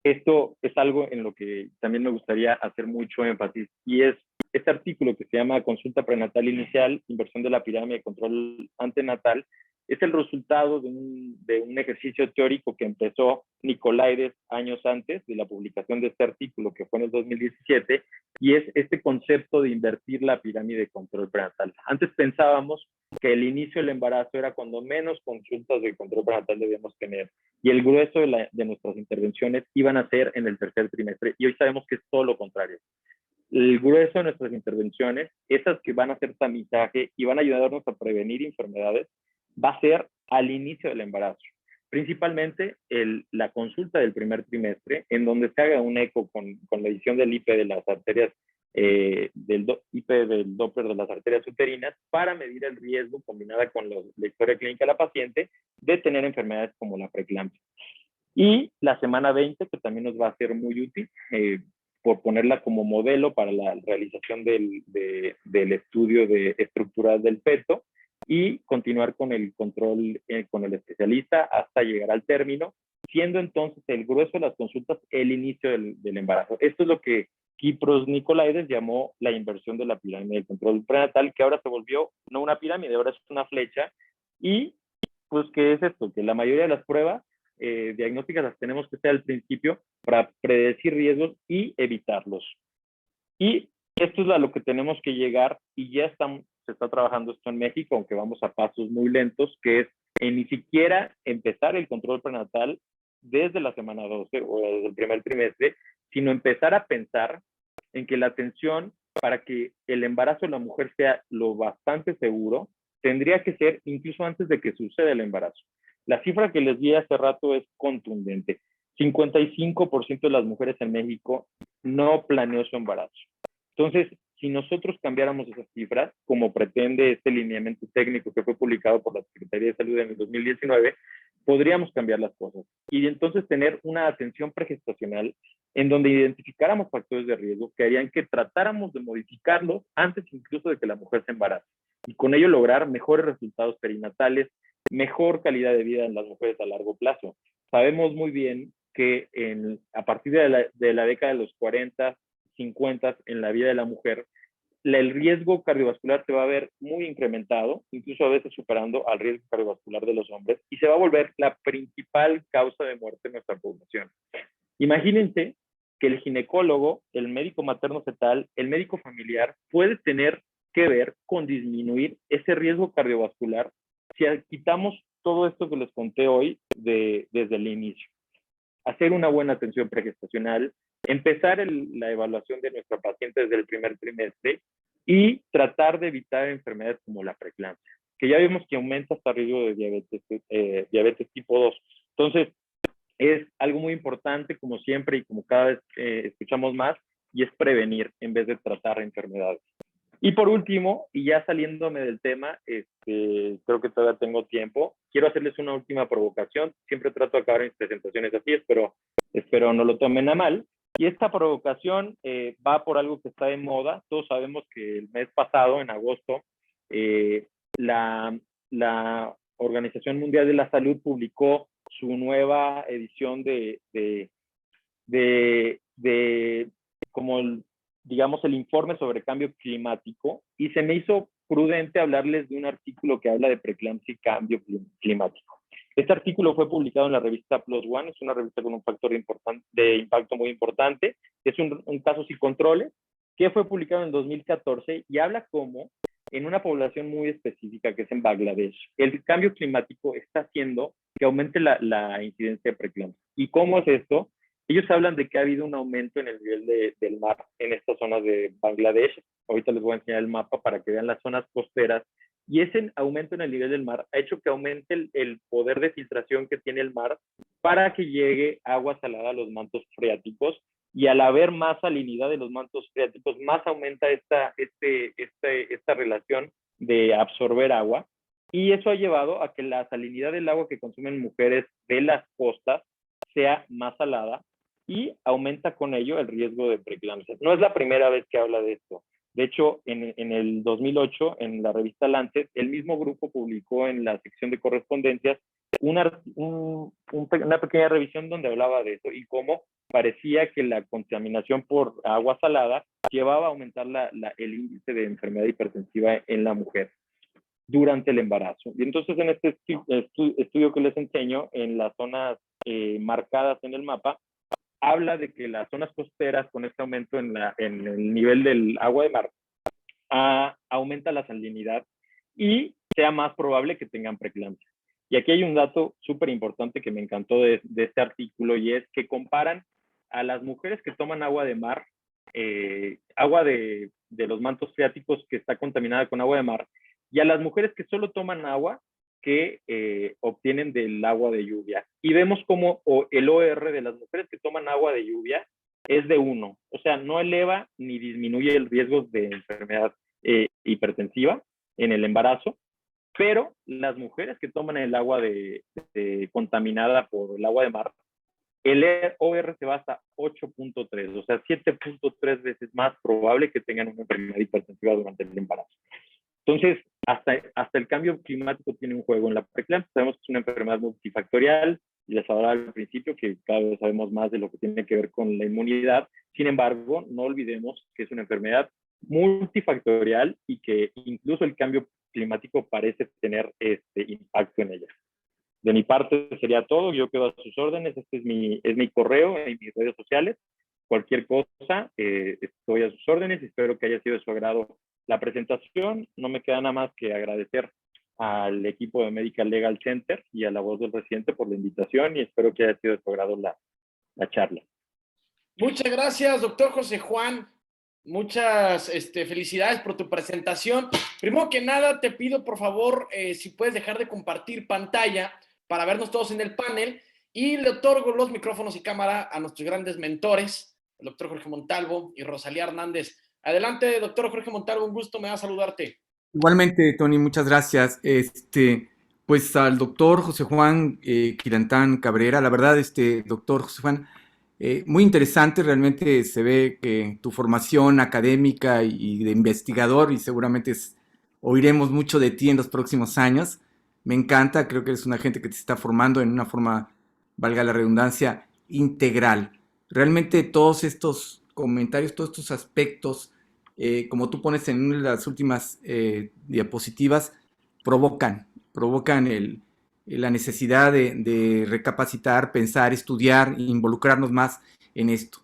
Esto es algo en lo que también me gustaría hacer mucho énfasis, y es este artículo que se llama Consulta Prenatal Inicial, Inversión de la Pirámide de Control Antenatal. Es el resultado de un ejercicio teórico que empezó Nicolaides años antes de la publicación de este artículo, que fue en el 2017, y es este concepto de invertir la pirámide de control prenatal. Antes pensábamos que el inicio del embarazo era cuando menos consultas de control prenatal debíamos tener, y el grueso de nuestras intervenciones iban a ser en el tercer trimestre, y hoy sabemos que es todo lo contrario. El grueso de nuestras intervenciones, esas que van a hacer tamizaje y van a ayudarnos a prevenir enfermedades, va a ser al inicio del embarazo. Principalmente la consulta del primer trimestre, en donde se haga un eco con la edición del IP de las arterias, IP del Doppler de las arterias uterinas, para medir el riesgo combinada con la historia clínica de la paciente de tener enfermedades como la preeclampsia. Y la semana 20, que también nos va a ser muy útil, por ponerla como modelo para la realización del estudio estructural del feto, y continuar con el control con el especialista hasta llegar al término, siendo entonces el grueso de las consultas el inicio del embarazo. Esto es lo que Kypros Nicolaides llamó la inversión de la pirámide del control prenatal, que ahora se volvió no una pirámide, ahora es una flecha. Y pues, ¿qué es esto? Que la mayoría de las pruebas diagnósticas las tenemos que hacer al principio para predecir riesgos y evitarlos. Y esto es a lo que tenemos que llegar, y ya se está trabajando esto en México, aunque vamos a pasos muy lentos, que es ni siquiera empezar el control prenatal desde la semana 12 o desde el primer trimestre, sino empezar a pensar en que la atención para que el embarazo de la mujer sea lo bastante seguro, tendría que ser incluso antes de que suceda el embarazo. La cifra que les di hace rato es contundente. 55% de las mujeres en México no planeó su embarazo. Entonces, si nosotros cambiáramos esas cifras, como pretende este lineamiento técnico que fue publicado por la Secretaría de Salud en el 2019, podríamos cambiar las cosas. Y entonces tener una atención pregestacional en donde identificáramos factores de riesgo que harían que tratáramos de modificarlos antes incluso de que la mujer se embarace. Y con ello lograr mejores resultados perinatales, mejor calidad de vida en las mujeres a largo plazo. Sabemos muy bien que a partir de la década de los 40, 50 en la vida de la mujer, el riesgo cardiovascular se va a ver muy incrementado, incluso a veces superando al riesgo cardiovascular de los hombres, y se va a volver la principal causa de muerte en nuestra población. Imagínense que el ginecólogo, el médico materno fetal, el médico familiar puede tener que ver con disminuir ese riesgo cardiovascular si quitamos todo esto que les conté hoy desde el inicio. Hacer una buena atención pregestacional, empezar la evaluación de nuestra paciente desde el primer trimestre y tratar de evitar enfermedades como la preeclampsia, que ya vimos que aumenta hasta riesgo de diabetes tipo 2. Entonces, es algo muy importante, como siempre y como cada vez escuchamos más, y es prevenir en vez de tratar enfermedades. Y por último, y ya saliéndome del tema, creo que todavía tengo tiempo, quiero hacerles una última provocación. Siempre trato de acabar mis presentaciones así, espero no lo tomen a mal. Y esta provocación va por algo que está de moda. Todos sabemos que el mes pasado, en agosto, la Organización Mundial de la Salud publicó su nueva edición digamos, el informe sobre cambio climático, y se me hizo prudente hablarles de un artículo que habla de preeclampsia y cambio climático. Este artículo fue publicado en la revista PLOS ONE, es una revista con un factor de impacto muy importante, es un casos y controles, que fue publicado en 2014 y habla cómo en una población muy específica, que es en Bangladesh, el cambio climático está haciendo que aumente la incidencia de preeclampsia. ¿Y cómo es esto? Ellos hablan de que ha habido un aumento en el nivel del mar en estas zonas de Bangladesh. Ahorita les voy a enseñar el mapa para que vean las zonas costeras. Y ese aumento en el nivel del mar ha hecho que aumente el poder de filtración que tiene el mar para que llegue agua salada a los mantos freáticos. Y al haber más salinidad de los mantos freáticos, más aumenta esta relación de absorber agua. Y eso ha llevado a que la salinidad del agua que consumen mujeres de las costas sea más salada y aumenta con ello el riesgo de preeclampsia. No es la primera vez que habla de esto. De hecho, en el 2008, en la revista Lancet, el mismo grupo publicó en la sección de correspondencias una pequeña revisión donde hablaba de eso y cómo parecía que la contaminación por agua salada llevaba a aumentar el índice de enfermedad hipertensiva en la mujer durante el embarazo. Y entonces en este estudio que les enseño, en las zonas marcadas en el mapa, habla de que las zonas costeras con este aumento en el nivel del agua de mar aumenta la salinidad y sea más probable que tengan preeclampsia. Y aquí hay un dato súper importante que me encantó de este artículo y es que comparan a las mujeres que toman agua de mar, agua de los mantos freáticos que está contaminada con agua de mar, y a las mujeres que solo toman agua que obtienen del agua de lluvia. Y vemos como el OR de las mujeres que toman agua de lluvia es de 1. O sea, no eleva ni disminuye el riesgo de enfermedad hipertensiva en el embarazo, pero las mujeres que toman el agua contaminada por el agua de mar, el OR se va hasta 8.3, o sea, 7.3 veces más probable que tengan una enfermedad hipertensiva durante el embarazo. Entonces, hasta el cambio climático tiene un juego en la preeclampsia. Sabemos que es una enfermedad multifactorial, y les hablaba al principio que cada vez sabemos más de lo que tiene que ver con la inmunidad. Sin embargo, no olvidemos que es una enfermedad multifactorial y que incluso el cambio climático parece tener impacto en ella. De mi parte sería todo, yo quedo a sus órdenes, este es mi correo en mis redes sociales. Cualquier cosa, estoy a sus órdenes y espero que haya sido de su agrado la presentación. No me queda nada más que agradecer al equipo de Medical Legal Center y a La Voz del Residente por la invitación y espero que haya sido de su agrado la charla. Muchas gracias, doctor José Juan. Muchas felicidades por tu presentación. Primero que nada, te pido, por favor, si puedes dejar de compartir pantalla para vernos todos en el panel y le otorgo los micrófonos y cámara a nuestros grandes mentores, el doctor Jorge Montalvo y Rosalía Hernández. Adelante, doctor Jorge Montalvo, un gusto, me da saludarte. Igualmente, Tony, muchas gracias. Pues al doctor José Juan Quilantán Cabrera, la verdad, doctor José Juan, muy interesante, realmente se ve que tu formación académica y de investigador, y seguramente oiremos mucho de ti en los próximos años. Me encanta, creo que eres una gente que te está formando en una forma, valga la redundancia, integral. Realmente todos estos comentarios, todos estos aspectos, como tú pones en una de las últimas diapositivas, provocan la necesidad de recapacitar, pensar, estudiar e involucrarnos más en esto.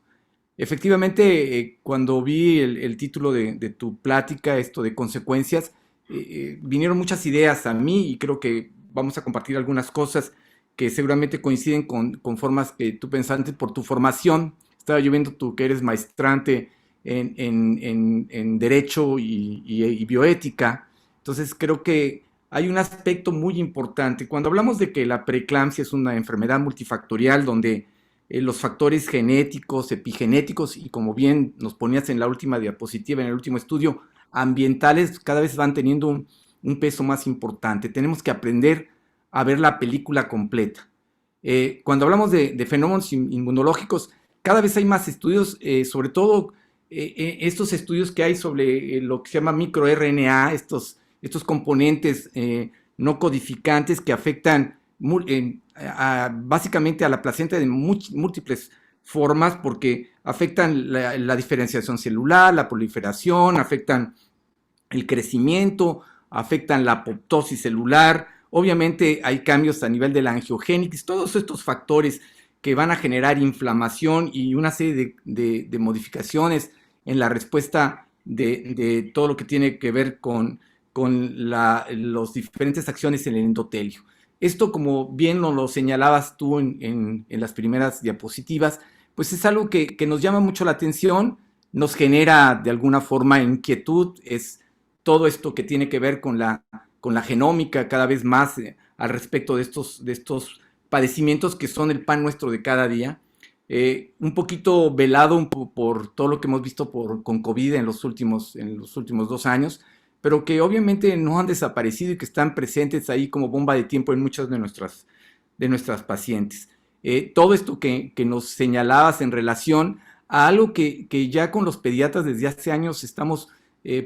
Efectivamente, cuando vi el título de tu plática, esto de consecuencias, vinieron muchas ideas a mí y creo que vamos a compartir algunas cosas que seguramente coinciden con formas que tú pensaste por tu formación. Estaba yo viendo tú que eres maestrante en Derecho y Bioética. Entonces creo que hay un aspecto muy importante. Cuando hablamos de que la preeclampsia es una enfermedad multifactorial donde los factores genéticos, epigenéticos y como bien nos ponías en la última diapositiva, en el último estudio, ambientales cada vez van teniendo un peso más importante. Tenemos que aprender a ver la película completa. Cuando hablamos de fenómenos inmunológicos, cada vez hay más estudios, sobre todo estos estudios que hay sobre lo que se llama microRNA, estos componentes no codificantes que afectan básicamente a la placenta de múltiples formas porque afectan la diferenciación celular, la proliferación, afectan el crecimiento, afectan la apoptosis celular Obviamente hay cambios a nivel de la angiogénesis, todos estos factores que van a generar inflamación y una serie de modificaciones en la respuesta de todo lo que tiene que ver con las diferentes acciones en el endotelio. Esto, como bien lo señalabas tú en las primeras diapositivas, pues es algo que nos llama mucho la atención, nos genera de alguna forma inquietud, es todo esto que tiene que ver con la genómica cada vez más al respecto de estos padecimientos que son el pan nuestro de cada día. Un poquito velado por todo lo que hemos visto con COVID en los últimos 2 años, pero que obviamente no han desaparecido y que están presentes ahí como bomba de tiempo en muchas de nuestras pacientes. Todo esto que nos señalabas en relación a algo que ya con los pediatras desde hace años estamos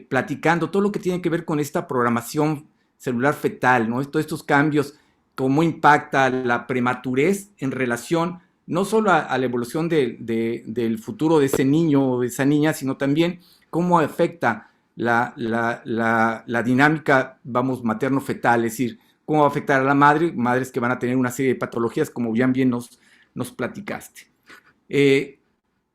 platicando, todo lo que tiene que ver con esta programación celular fetal, ¿no? Todos estos cambios, cómo impacta la prematurez en relación no solo a la evolución del futuro de ese niño o de esa niña, sino también cómo afecta la dinámica, vamos, materno-fetal, es decir, cómo va a afectar a la madre, madres que van a tener una serie de patologías, como bien nos platicaste.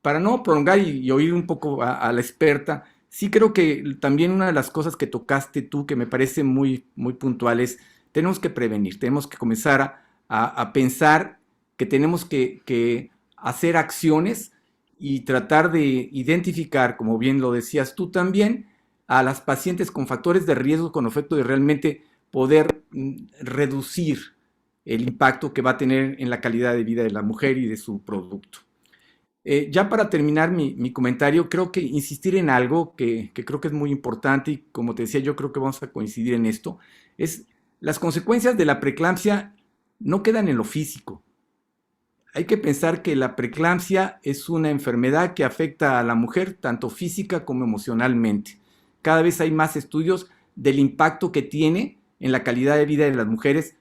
Para no prolongar y oír un poco a la experta, sí creo que también una de las cosas que tocaste tú, que me parece muy, muy puntual, es tenemos que prevenir, tenemos que comenzar a pensar que tenemos que hacer acciones y tratar de identificar, como bien lo decías tú también, a las pacientes con factores de riesgo con efecto de realmente poder reducir el impacto que va a tener en la calidad de vida de la mujer y de su producto. Ya para terminar mi comentario, creo que insistir en algo que creo que es muy importante y como te decía, yo creo que vamos a coincidir en esto, es las consecuencias de la preeclampsia no quedan en lo físico. Hay que pensar que la preeclampsia es una enfermedad que afecta a la mujer tanto física como emocionalmente. Cada vez hay más estudios del impacto que tiene en la calidad de vida de las mujeres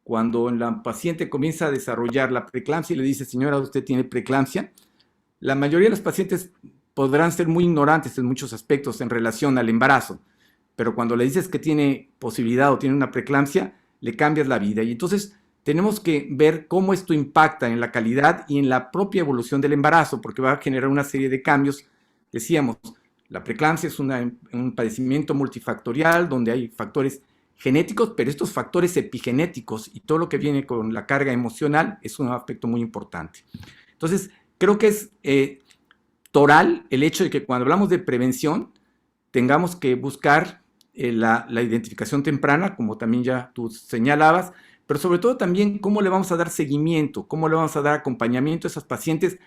cuando la paciente comienza a desarrollar la preeclampsia y le dice, señora, usted tiene preeclampsia. La mayoría de los pacientes podrán ser muy ignorantes en muchos aspectos en relación al embarazo, pero cuando le dices que tiene posibilidad o tiene una preeclampsia, le cambias la vida. Y entonces tenemos que ver cómo esto impacta en la calidad y en la propia evolución del embarazo, porque va a generar una serie de cambios. Decíamos, la preeclampsia es un padecimiento multifactorial donde hay factores genéticos, pero estos factores epigenéticos y todo lo que viene con la carga emocional es un aspecto muy importante. Entonces, creo que es toral el hecho de que cuando hablamos de prevención tengamos que buscar la identificación temprana, como también ya tú señalabas, pero sobre todo también cómo le vamos a dar seguimiento, cómo le vamos a dar acompañamiento a esas pacientes,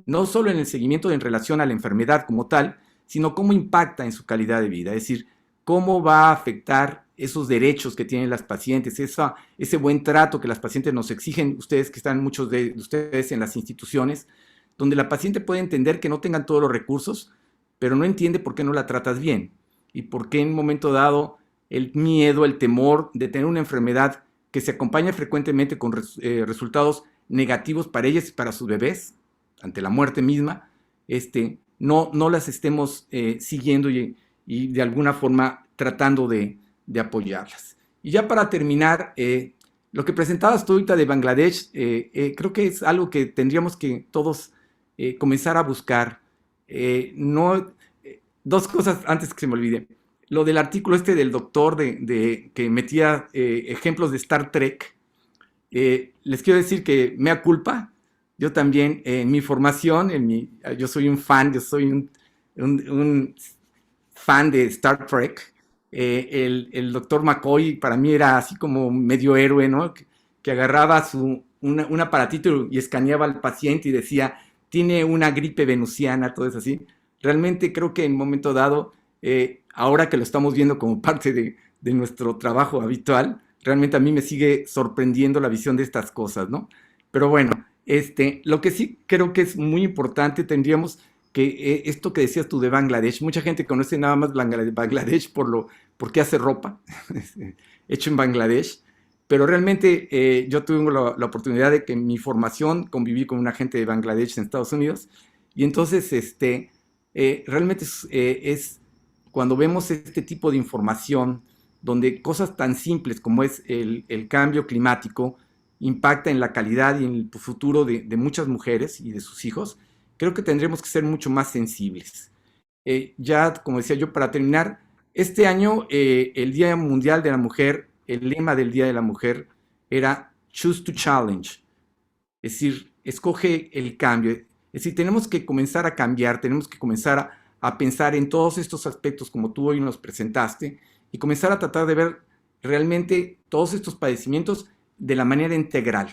no solo en el seguimiento en relación a la enfermedad como tal, sino cómo impacta en su calidad de vida, es decir, cómo va a afectar esos derechos que tienen las pacientes, ese buen trato que las pacientes nos exigen, ustedes que están muchos de ustedes en las instituciones, donde la paciente puede entender que no tengan todos los recursos, pero no entiende por qué no la tratas bien y por qué en un momento dado el miedo, el temor de tener una enfermedad que se acompaña frecuentemente con resultados negativos para ellas y para sus bebés, ante la muerte misma, no las estemos siguiendo y de alguna forma tratando de apoyarlas. Y ya para terminar, lo que presentabas tú ahorita de Bangladesh, creo que es algo que tendríamos que todos comenzar a buscar. Dos cosas antes que se me olvide. Lo del artículo del doctor que metía ejemplos de Star Trek. Les quiero decir que mea culpa. Yo también, en mi formación, yo soy un fan, yo soy un fan de Star Trek. El doctor McCoy para mí era así como medio héroe, ¿no? Que agarraba un aparatito y escaneaba al paciente y decía, tiene una gripe venusiana, todo eso así. Realmente creo que en un momento dado, ahora que lo estamos viendo como parte de nuestro trabajo habitual, realmente a mí me sigue sorprendiendo la visión de estas cosas, ¿no? Pero bueno, lo que sí creo que es muy importante, tendríamos que esto que decías tú de Bangladesh, mucha gente conoce nada más Bangladesh porque hace ropa hecho en Bangladesh, pero realmente yo tuve la oportunidad de que en mi formación conviví con una gente de Bangladesh en Estados Unidos y entonces realmente es cuando vemos este tipo de información donde cosas tan simples como es el cambio climático impacta en la calidad y en el futuro de muchas mujeres y de sus hijos, creo que tendremos que ser mucho más sensibles. Ya, como decía yo, para terminar, este año el Día Mundial de la Mujer, el lema del Día de la Mujer era Choose to Challenge, es decir, escoge el cambio. Es decir, tenemos que comenzar a cambiar, tenemos que comenzar a pensar en todos estos aspectos como tú hoy nos presentaste y comenzar a tratar de ver realmente todos estos padecimientos de la manera integral.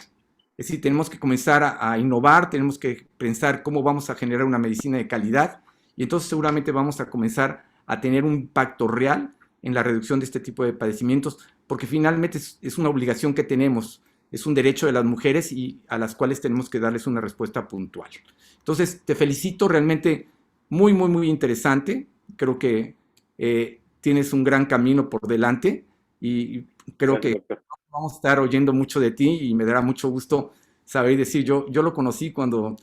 Es decir, tenemos que comenzar a innovar, tenemos que pensar cómo vamos a generar una medicina de calidad y entonces seguramente vamos a comenzar a tener un impacto real en la reducción de este tipo de padecimientos, porque finalmente es una obligación que tenemos, es un derecho de las mujeres y a las cuales tenemos que darles una respuesta puntual. Entonces, te felicito, realmente muy, muy, muy interesante. Creo que tienes un gran camino por delante y creo Gracias, que doctor. vamos a estar oyendo mucho de ti y me dará mucho gusto saber y decir, yo lo conocí cuando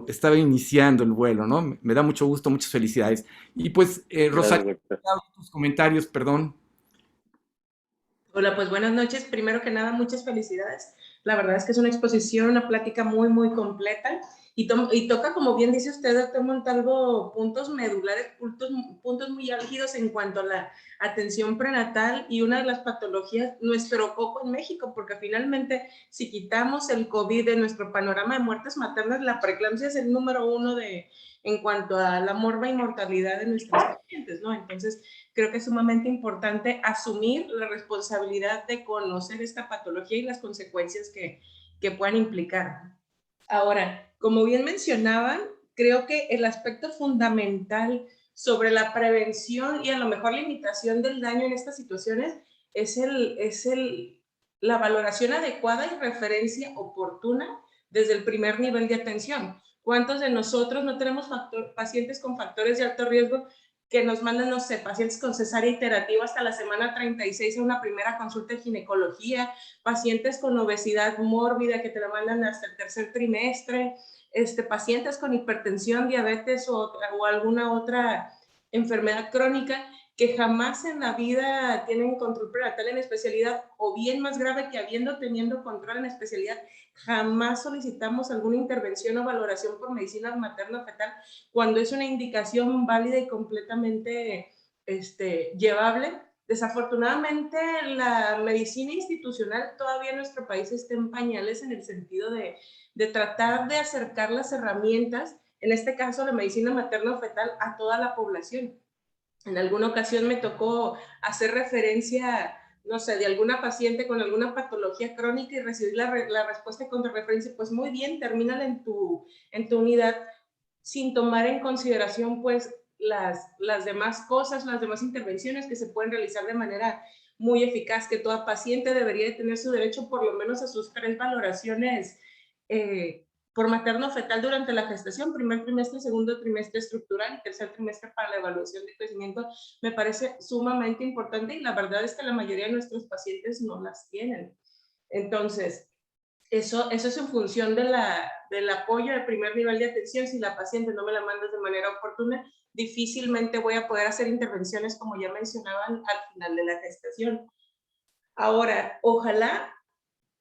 estaba iniciando el vuelo, ¿no? Me da mucho gusto, muchas felicidades. Y pues, Gracias, Rosario, doctor. tus comentarios, perdón. Hola, pues buenas noches. Primero que nada, muchas felicidades. La verdad es que es una exposición, una plática muy, muy completa y toca, como bien dice usted, doctor Montalvo, puntos medulares, puntos muy álgidos en cuanto a la atención prenatal y una de las patologías, nuestro coco en México, porque finalmente si quitamos el COVID de nuestro panorama de muertes maternas, la preeclampsia es el número 1 en cuanto a la morba y mortalidad de nuestros pacientes, ¿no? Entonces, creo que es sumamente importante asumir la responsabilidad de conocer esta patología y las consecuencias que puedan implicar. Ahora, como bien mencionaban, creo que el aspecto fundamental sobre la prevención y a lo mejor limitación del daño en estas situaciones es la valoración adecuada y referencia oportuna desde el primer nivel de atención. ¿Cuántos de nosotros no tenemos pacientes con factores de alto riesgo que nos mandan, no sé, pacientes con cesárea iterativa hasta la semana 36 a una primera consulta de ginecología, pacientes con obesidad mórbida que te la mandan hasta el tercer trimestre, pacientes con hipertensión, diabetes o alguna otra enfermedad crónica que jamás en la vida tienen control prenatal en especialidad, o bien más grave que teniendo control en especialidad, jamás solicitamos alguna intervención o valoración por medicina materno-fetal cuando es una indicación válida y completamente llevable. Desafortunadamente, la medicina institucional todavía en nuestro país está en pañales en el sentido de tratar de acercar las herramientas, en este caso la medicina materno-fetal, a toda la población. En alguna ocasión me tocó hacer referencia, no sé, de alguna paciente con alguna patología crónica y recibir la respuesta contra referencia, pues muy bien, termínala en tu unidad, sin tomar en consideración pues las demás cosas, las demás intervenciones que se pueden realizar de manera muy eficaz, que toda paciente debería de tener su derecho por lo menos a sus 3 valoraciones por materno-fetal durante la gestación, primer trimestre, segundo trimestre estructural y tercer trimestre para la evaluación de crecimiento, me parece sumamente importante y la verdad es que la mayoría de nuestros pacientes no las tienen. Entonces, eso es en función del apoyo de primer nivel de atención. Si la paciente no me la mandas de manera oportuna, difícilmente voy a poder hacer intervenciones como ya mencionaban al final de la gestación. Ahora, ojalá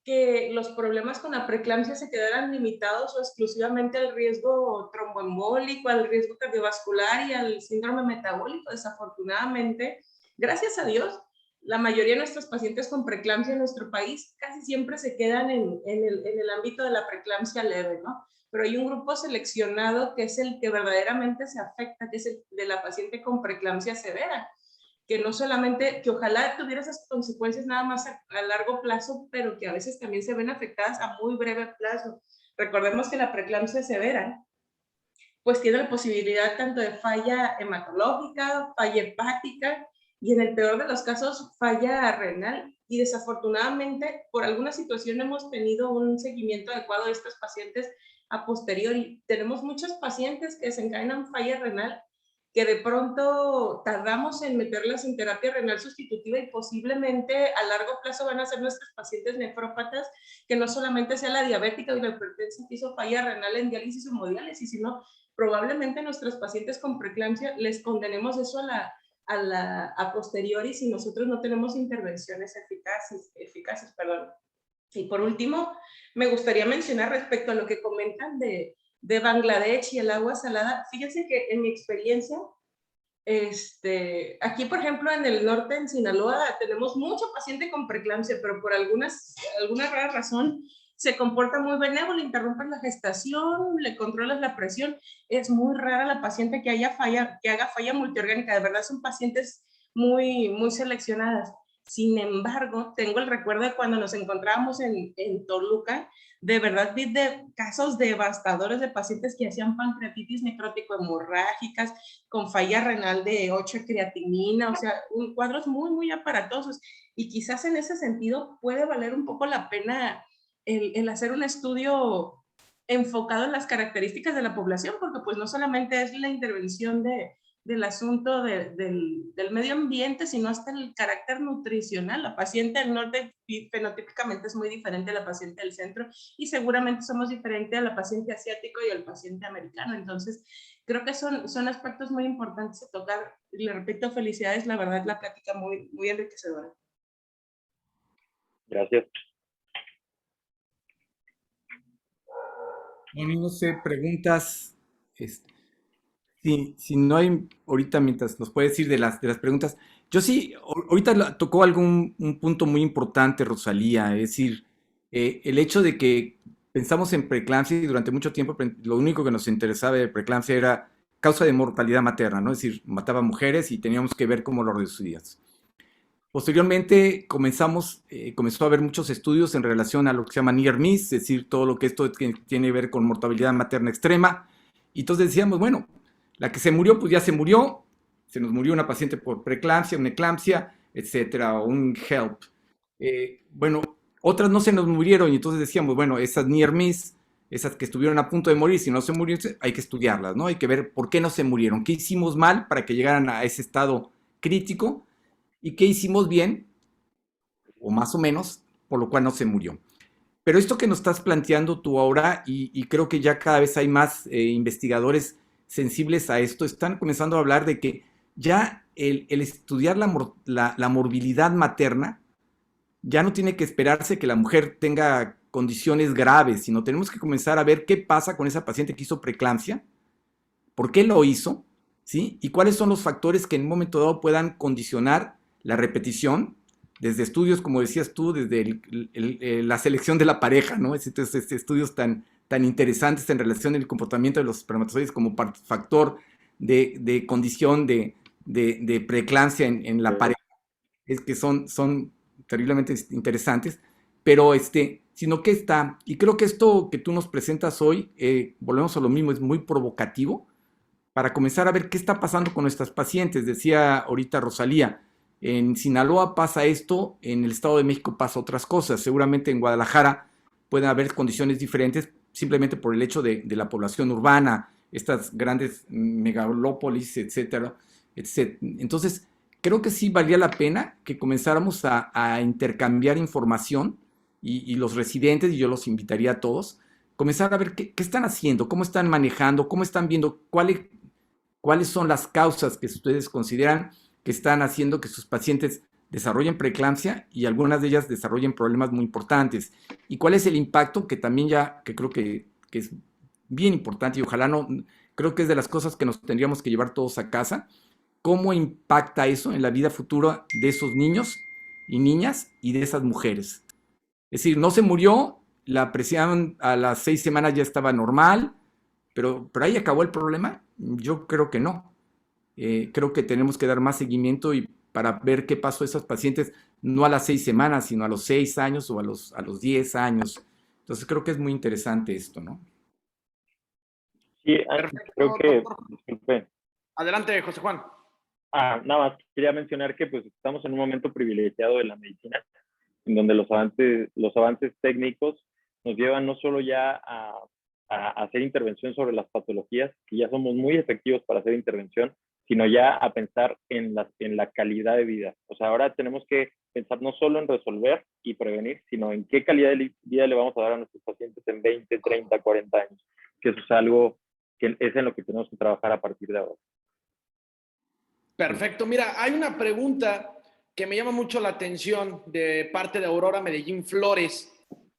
que los problemas con la preeclampsia se quedaran limitados o exclusivamente al riesgo tromboembólico, al riesgo cardiovascular y al síndrome metabólico. Desafortunadamente, gracias a Dios, la mayoría de nuestros pacientes con preeclampsia en nuestro país casi siempre se quedan en el ámbito de la preeclampsia leve, ¿no? Pero hay un grupo seleccionado que es el que verdaderamente se afecta, que es el de la paciente con preeclampsia severa, que no solamente, que ojalá tuviera esas consecuencias nada más a largo plazo, pero que a veces también se ven afectadas a muy breve plazo. Recordemos que la preeclampsia severa pues tiene la posibilidad tanto de falla hematológica, falla hepática y en el peor de los casos falla renal. Y desafortunadamente por alguna situación hemos tenido un seguimiento adecuado de estos pacientes a posteriori. Tenemos muchos pacientes que desencadenan falla renal que de pronto tardamos en meterlas en terapia renal sustitutiva y posiblemente a largo plazo van a ser nuestros pacientes nefrópatas, que no solamente sea la diabética o la hipertensa que hizo falla renal en diálisis o hemodiálisis, sino probablemente nuestros pacientes con preeclampsia les condenemos eso a posteriori si nosotros no tenemos intervenciones eficaces, perdón. Y por último, me gustaría mencionar respecto a lo que comentan de Bangladesh y el agua salada. Fíjense que en mi experiencia, aquí, por ejemplo, en el norte, en Sinaloa, tenemos mucho paciente con preeclampsia, pero por alguna rara razón se comporta muy benévolo, interrumpes la gestación, le controlas la presión. Es muy rara la paciente que haga falla multiorgánica. De verdad, son pacientes muy, muy seleccionadas. Sin embargo, tengo el recuerdo de cuando nos encontrábamos en Toluca, de verdad vi casos devastadores de pacientes que hacían pancreatitis necrótico-hemorrágicas, con falla renal de 8 creatinina, o sea, cuadros muy, muy aparatosos. Y quizás en ese sentido puede valer un poco la pena el hacer un estudio enfocado en las características de la población, porque pues no solamente es la intervención del asunto del medio ambiente, sino hasta el carácter nutricional. La paciente del norte fenotípicamente es muy diferente a la paciente del centro y seguramente somos diferentes a la paciente asiático y al paciente americano. Entonces, creo que son aspectos muy importantes de tocar. Y le repito, felicidades, la verdad, la plática muy, muy enriquecedora. Gracias. No sé, preguntas. Si no hay, ahorita mientras nos puedes decir de las preguntas, yo sí, ahorita tocó un punto muy importante, Rosalía, es decir, el hecho de que pensamos en preeclampsia y durante mucho tiempo lo único que nos interesaba de preeclampsia era causa de mortalidad materna, ¿no? Es decir, mataba mujeres y teníamos que ver cómo lo reducías. Posteriormente comenzó a haber muchos estudios en relación a lo que se llama near miss, es decir, todo lo que esto tiene que ver con mortalidad materna extrema. Y entonces decíamos, bueno, la que se murió, pues ya se murió. Se nos murió una paciente por preeclampsia, una eclampsia, etcétera, o un HELP. Bueno, otras no se nos murieron y entonces decíamos, bueno, esas near miss, esas que estuvieron a punto de morir, si no se murieron, hay que estudiarlas, ¿no? Hay que ver por qué no se murieron, qué hicimos mal para que llegaran a ese estado crítico y qué hicimos bien, o más o menos, por lo cual no se murió. Pero esto que nos estás planteando tú ahora, y creo que ya cada vez hay más investigadores sensibles a esto, están comenzando a hablar de que ya el estudiar la morbilidad materna ya no tiene que esperarse que la mujer tenga condiciones graves, sino tenemos que comenzar a ver qué pasa con esa paciente que hizo preeclampsia, por qué lo hizo, ¿sí? Y cuáles son los factores que en un momento dado puedan condicionar la repetición, desde estudios, como decías tú, desde la selección de la pareja, ¿no? Estudios tan interesantes en relación al comportamiento de los espermatozoides como factor de condición de preeclampsia en la pareja, es que son terriblemente interesantes, pero sino que y creo que esto que tú nos presentas hoy, volvemos a lo mismo, es muy provocativo para comenzar a ver qué está pasando con nuestras pacientes. Decía ahorita Rosalía, en Sinaloa pasa esto, en el Estado de México pasa otras cosas, seguramente en Guadalajara pueden haber condiciones diferentes simplemente por el hecho de la población urbana, estas grandes megalópolis, etcétera, etcétera. Entonces, creo que sí valía la pena que comenzáramos a intercambiar información y los residentes, y yo los invitaría a todos, comenzar a ver qué están haciendo, cómo están manejando, cómo están viendo, cuáles son las causas que ustedes consideran que están haciendo que sus pacientes desarrollen preeclampsia y algunas de ellas desarrollen problemas muy importantes. Y cuál es el impacto que también que creo que es bien importante y ojalá creo que es de las cosas que nos tendríamos que llevar todos a casa, cómo impacta eso en la vida futura de esos niños y niñas y de esas mujeres. Es decir, no se murió, la presión a las 6 semanas ya estaba normal, pero ahí acabó el problema. Yo creo que no. Creo que tenemos que dar más seguimiento y para ver qué pasó a esas pacientes, no a las 6 semanas, sino a los 6 años o a los 10 años. Entonces creo que es muy interesante esto, ¿no? Sí, Perfecto, creo que, doctor. disculpe. Adelante, José Juan. Nada más quería mencionar que pues estamos en un momento privilegiado de la medicina, en donde los avances técnicos nos llevan no solo ya a hacer intervención sobre las patologías, que ya somos muy efectivos para hacer intervención, sino ya a pensar en la calidad de vida. O sea, ahora tenemos que pensar no solo en resolver y prevenir, sino en qué calidad de vida le vamos a dar a nuestros pacientes en 20, 30, 40 años, que eso es algo que es en lo que tenemos que trabajar a partir de ahora. Perfecto. Mira, hay una pregunta que me llama mucho la atención de parte de Aurora Medellín Flores.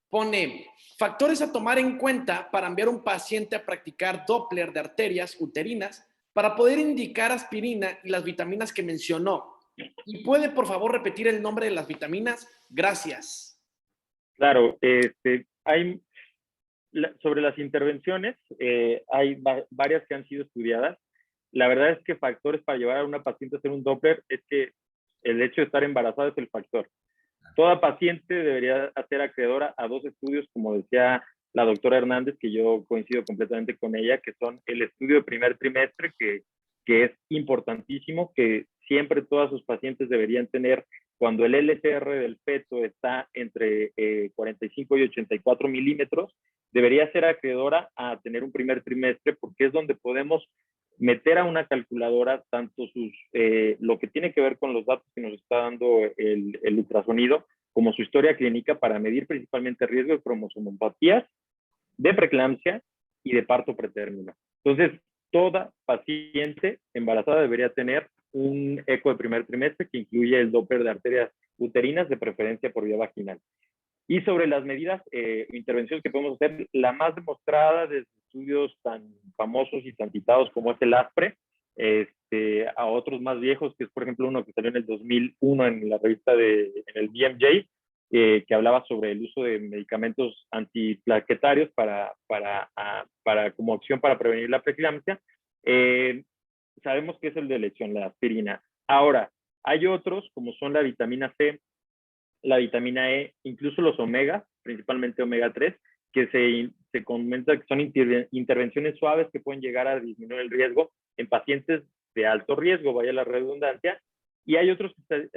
Pone, factores a tomar en cuenta para enviar a un paciente a practicar Doppler de arterias uterinas para poder indicar aspirina y las vitaminas que mencionó. ¿Y puede, por favor, repetir el nombre de las vitaminas? Gracias. Claro, hay sobre las intervenciones, hay varias que han sido estudiadas. La verdad es que factores para llevar a una paciente a hacer un Doppler es que el hecho de estar embarazada es el factor. Toda paciente debería ser acreedora a 2 estudios, como decía la doctora Hernández, que yo coincido completamente con ella, que son el estudio de primer trimestre, que es importantísimo, que siempre todas sus pacientes deberían tener cuando el LCR del feto está entre 45 y 84 milímetros, debería ser acreedora a tener un primer trimestre, porque es donde podemos meter a una calculadora tanto lo que tiene que ver con los datos que nos está dando el ultrasonido, como su historia clínica para medir principalmente el riesgo de cromosomopatías, de preeclampsia y de parto pretérmino. Entonces, toda paciente embarazada debería tener un eco de primer trimestre que incluye el Doppler de arterias uterinas, de preferencia por vía vaginal. Y sobre las medidas intervenciones que podemos hacer, la más demostrada de estudios tan famosos y tan citados como es el ASPRE, a otros más viejos, que es por ejemplo uno que salió en el 2001 en la revista en el BMJ, que hablaba sobre el uso de medicamentos antiplaquetarios como opción para prevenir la preeclampsia. Sabemos que es el de elección, la aspirina. Ahora, hay otros, como son la vitamina C, la vitamina E, incluso los omegas, principalmente omega 3, que se comenta que son intervenciones suaves que pueden llegar a disminuir el riesgo en pacientes de alto riesgo, vaya la redundancia. Y hay otros que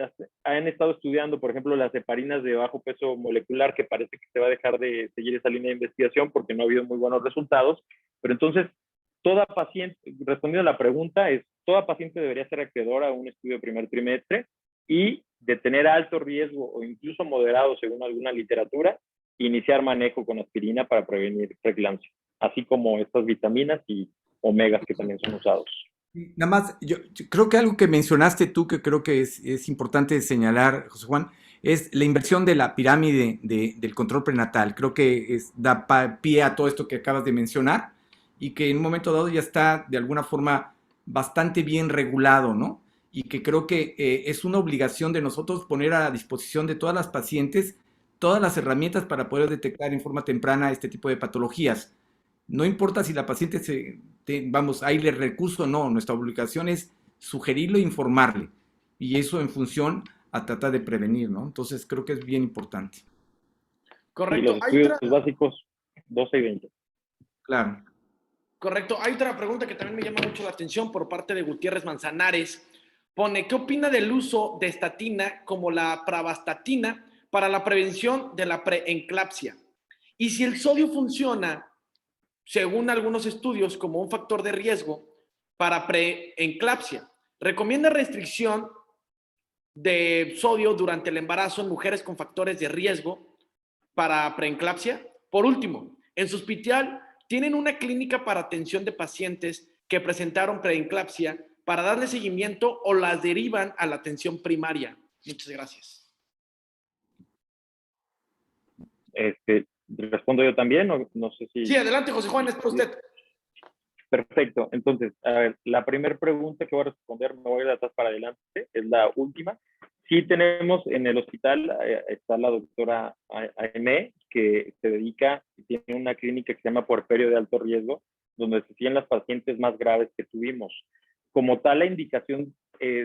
han estado estudiando, por ejemplo, las heparinas de bajo peso molecular, que parece que se va a dejar de seguir esa línea de investigación porque no ha habido muy buenos resultados. Pero entonces, toda paciente, respondiendo a la pregunta, toda paciente debería ser acreedora a un estudio de primer trimestre y de tener alto riesgo o incluso moderado, según alguna literatura, iniciar manejo con aspirina para prevenir preeclampsia, así como estas vitaminas y omegas que también son usados. Nada más, yo creo que algo que mencionaste tú, que creo que es importante señalar, José Juan, es la inversión de la pirámide del control prenatal. Creo que da pie a todo esto que acabas de mencionar y que en un momento dado ya está de alguna forma bastante bien regulado, ¿no? Y que creo que es una obligación de nosotros poner a disposición de todas las pacientes todas las herramientas para poder detectar en forma temprana este tipo de patologías. No importa si la paciente hay el recurso o no, nuestra obligación es sugerirlo e informarle. Y eso en función a tratar de prevenir, ¿no? Entonces creo que es bien importante. Correcto. Y los estudios básicos 12 y 20. Claro. Correcto. Hay otra pregunta que también me llama mucho la atención por parte de Gutiérrez Manzanares. Pone, ¿qué opina del uso de estatina como la pravastatina para la prevención de la preeclampsia? Y si el sodio funciona, según algunos estudios, como un factor de riesgo para preeclampsia. ¿Recomienda restricción de sodio durante el embarazo en mujeres con factores de riesgo para preeclampsia? Por último, en su hospital tienen una clínica para atención de pacientes que presentaron preeclampsia para darle seguimiento o las derivan a la atención primaria. Muchas gracias. ¿Respondo yo también? No sé si... Sí, adelante, José Juan, es para usted. Perfecto. Entonces, a ver, la primera pregunta que voy a responder, me voy a ir de atrás para adelante, es la última. Sí tenemos en el hospital, está la doctora Aimé, que se dedica, tiene una clínica que se llama Puerperio de Alto Riesgo, donde se siguen las pacientes más graves que tuvimos. Como tal, la indicación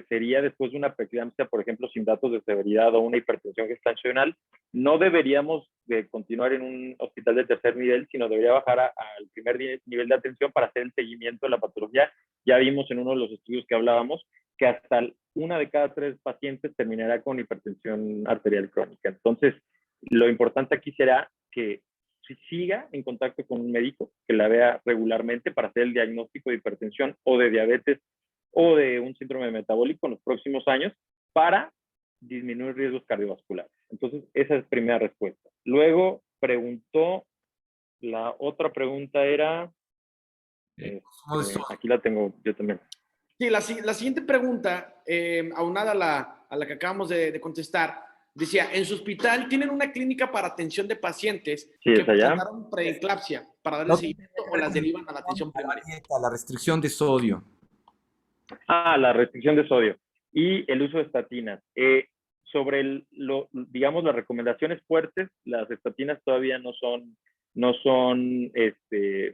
sería después de una preeclampsia, por ejemplo, sin datos de severidad o una hipertensión gestacional, no deberíamos de continuar en un hospital de tercer nivel, sino debería bajar al primer nivel de atención para hacer el seguimiento de la patología. Ya vimos en uno de los estudios que hablábamos que hasta 1 de cada 3 pacientes terminará con hipertensión arterial crónica. Entonces, lo importante aquí será que siga en contacto con un médico, que la vea regularmente para hacer el diagnóstico de hipertensión o de diabetes o de un síndrome metabólico en los próximos años para disminuir riesgos cardiovasculares. Entonces, esa es primera respuesta. Luego preguntó, la otra pregunta era, aquí la tengo yo también. Sí, la siguiente pregunta, aunada a la que acabamos de contestar, decía, en su hospital tienen una clínica para atención de pacientes Sí, que es allá. presentaron preeclampsia para darle No tiene seguimiento o las derivan a la atención a la primaria. dieta, la restricción de sodio. La restricción de sodio y el uso de estatinas. Sobre digamos, las recomendaciones fuertes, las estatinas todavía no son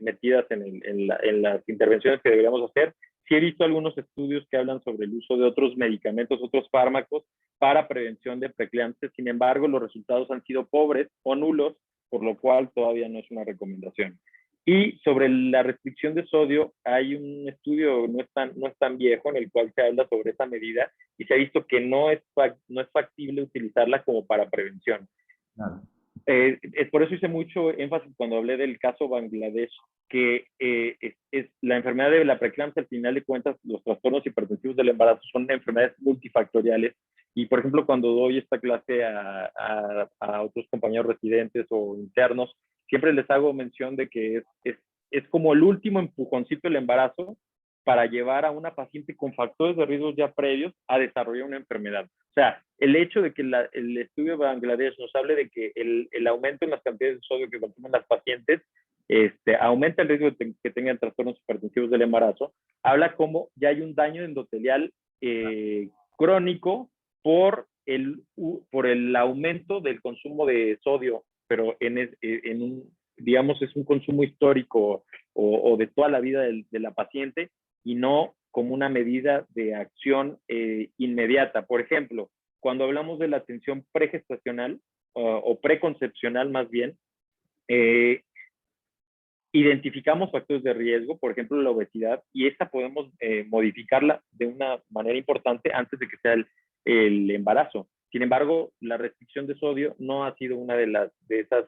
metidas en las intervenciones que deberíamos hacer. Sí he visto algunos estudios que hablan sobre el uso de otros medicamentos, otros fármacos para prevención de preeclampsia. Sin embargo, los resultados han sido pobres o nulos, por lo cual todavía no es una recomendación. Y sobre la restricción de sodio, hay un estudio no es tan viejo en el cual se habla sobre esa medida y se ha visto que no es factible utilizarla como para prevención. Claro. Por eso hice mucho énfasis cuando hablé del caso Bangladesh, que es la enfermedad de la preeclampsia, al final de cuentas, los trastornos hipertensivos del embarazo son enfermedades multifactoriales. Y, por ejemplo, cuando doy esta clase a otros compañeros residentes o internos, siempre les hago mención de que es como el último empujoncito del embarazo para llevar a una paciente con factores de riesgo ya previos a desarrollar una enfermedad. O sea, el hecho de que el estudio de Bangladesh nos hable de que el aumento en las cantidades de sodio que consumen las pacientes aumenta el riesgo de que tengan trastornos hipertensivos del embarazo, habla como ya hay un daño endotelial crónico por el aumento del consumo de sodio, pero digamos, es un consumo histórico o de toda la vida de la paciente y no como una medida de acción inmediata. Por ejemplo, cuando hablamos de la atención pregestacional o preconcepcional más bien, identificamos factores de riesgo, por ejemplo, la obesidad, y esta podemos modificarla de una manera importante antes de que sea el embarazo. Sin embargo, la restricción de sodio no ha sido una de esas,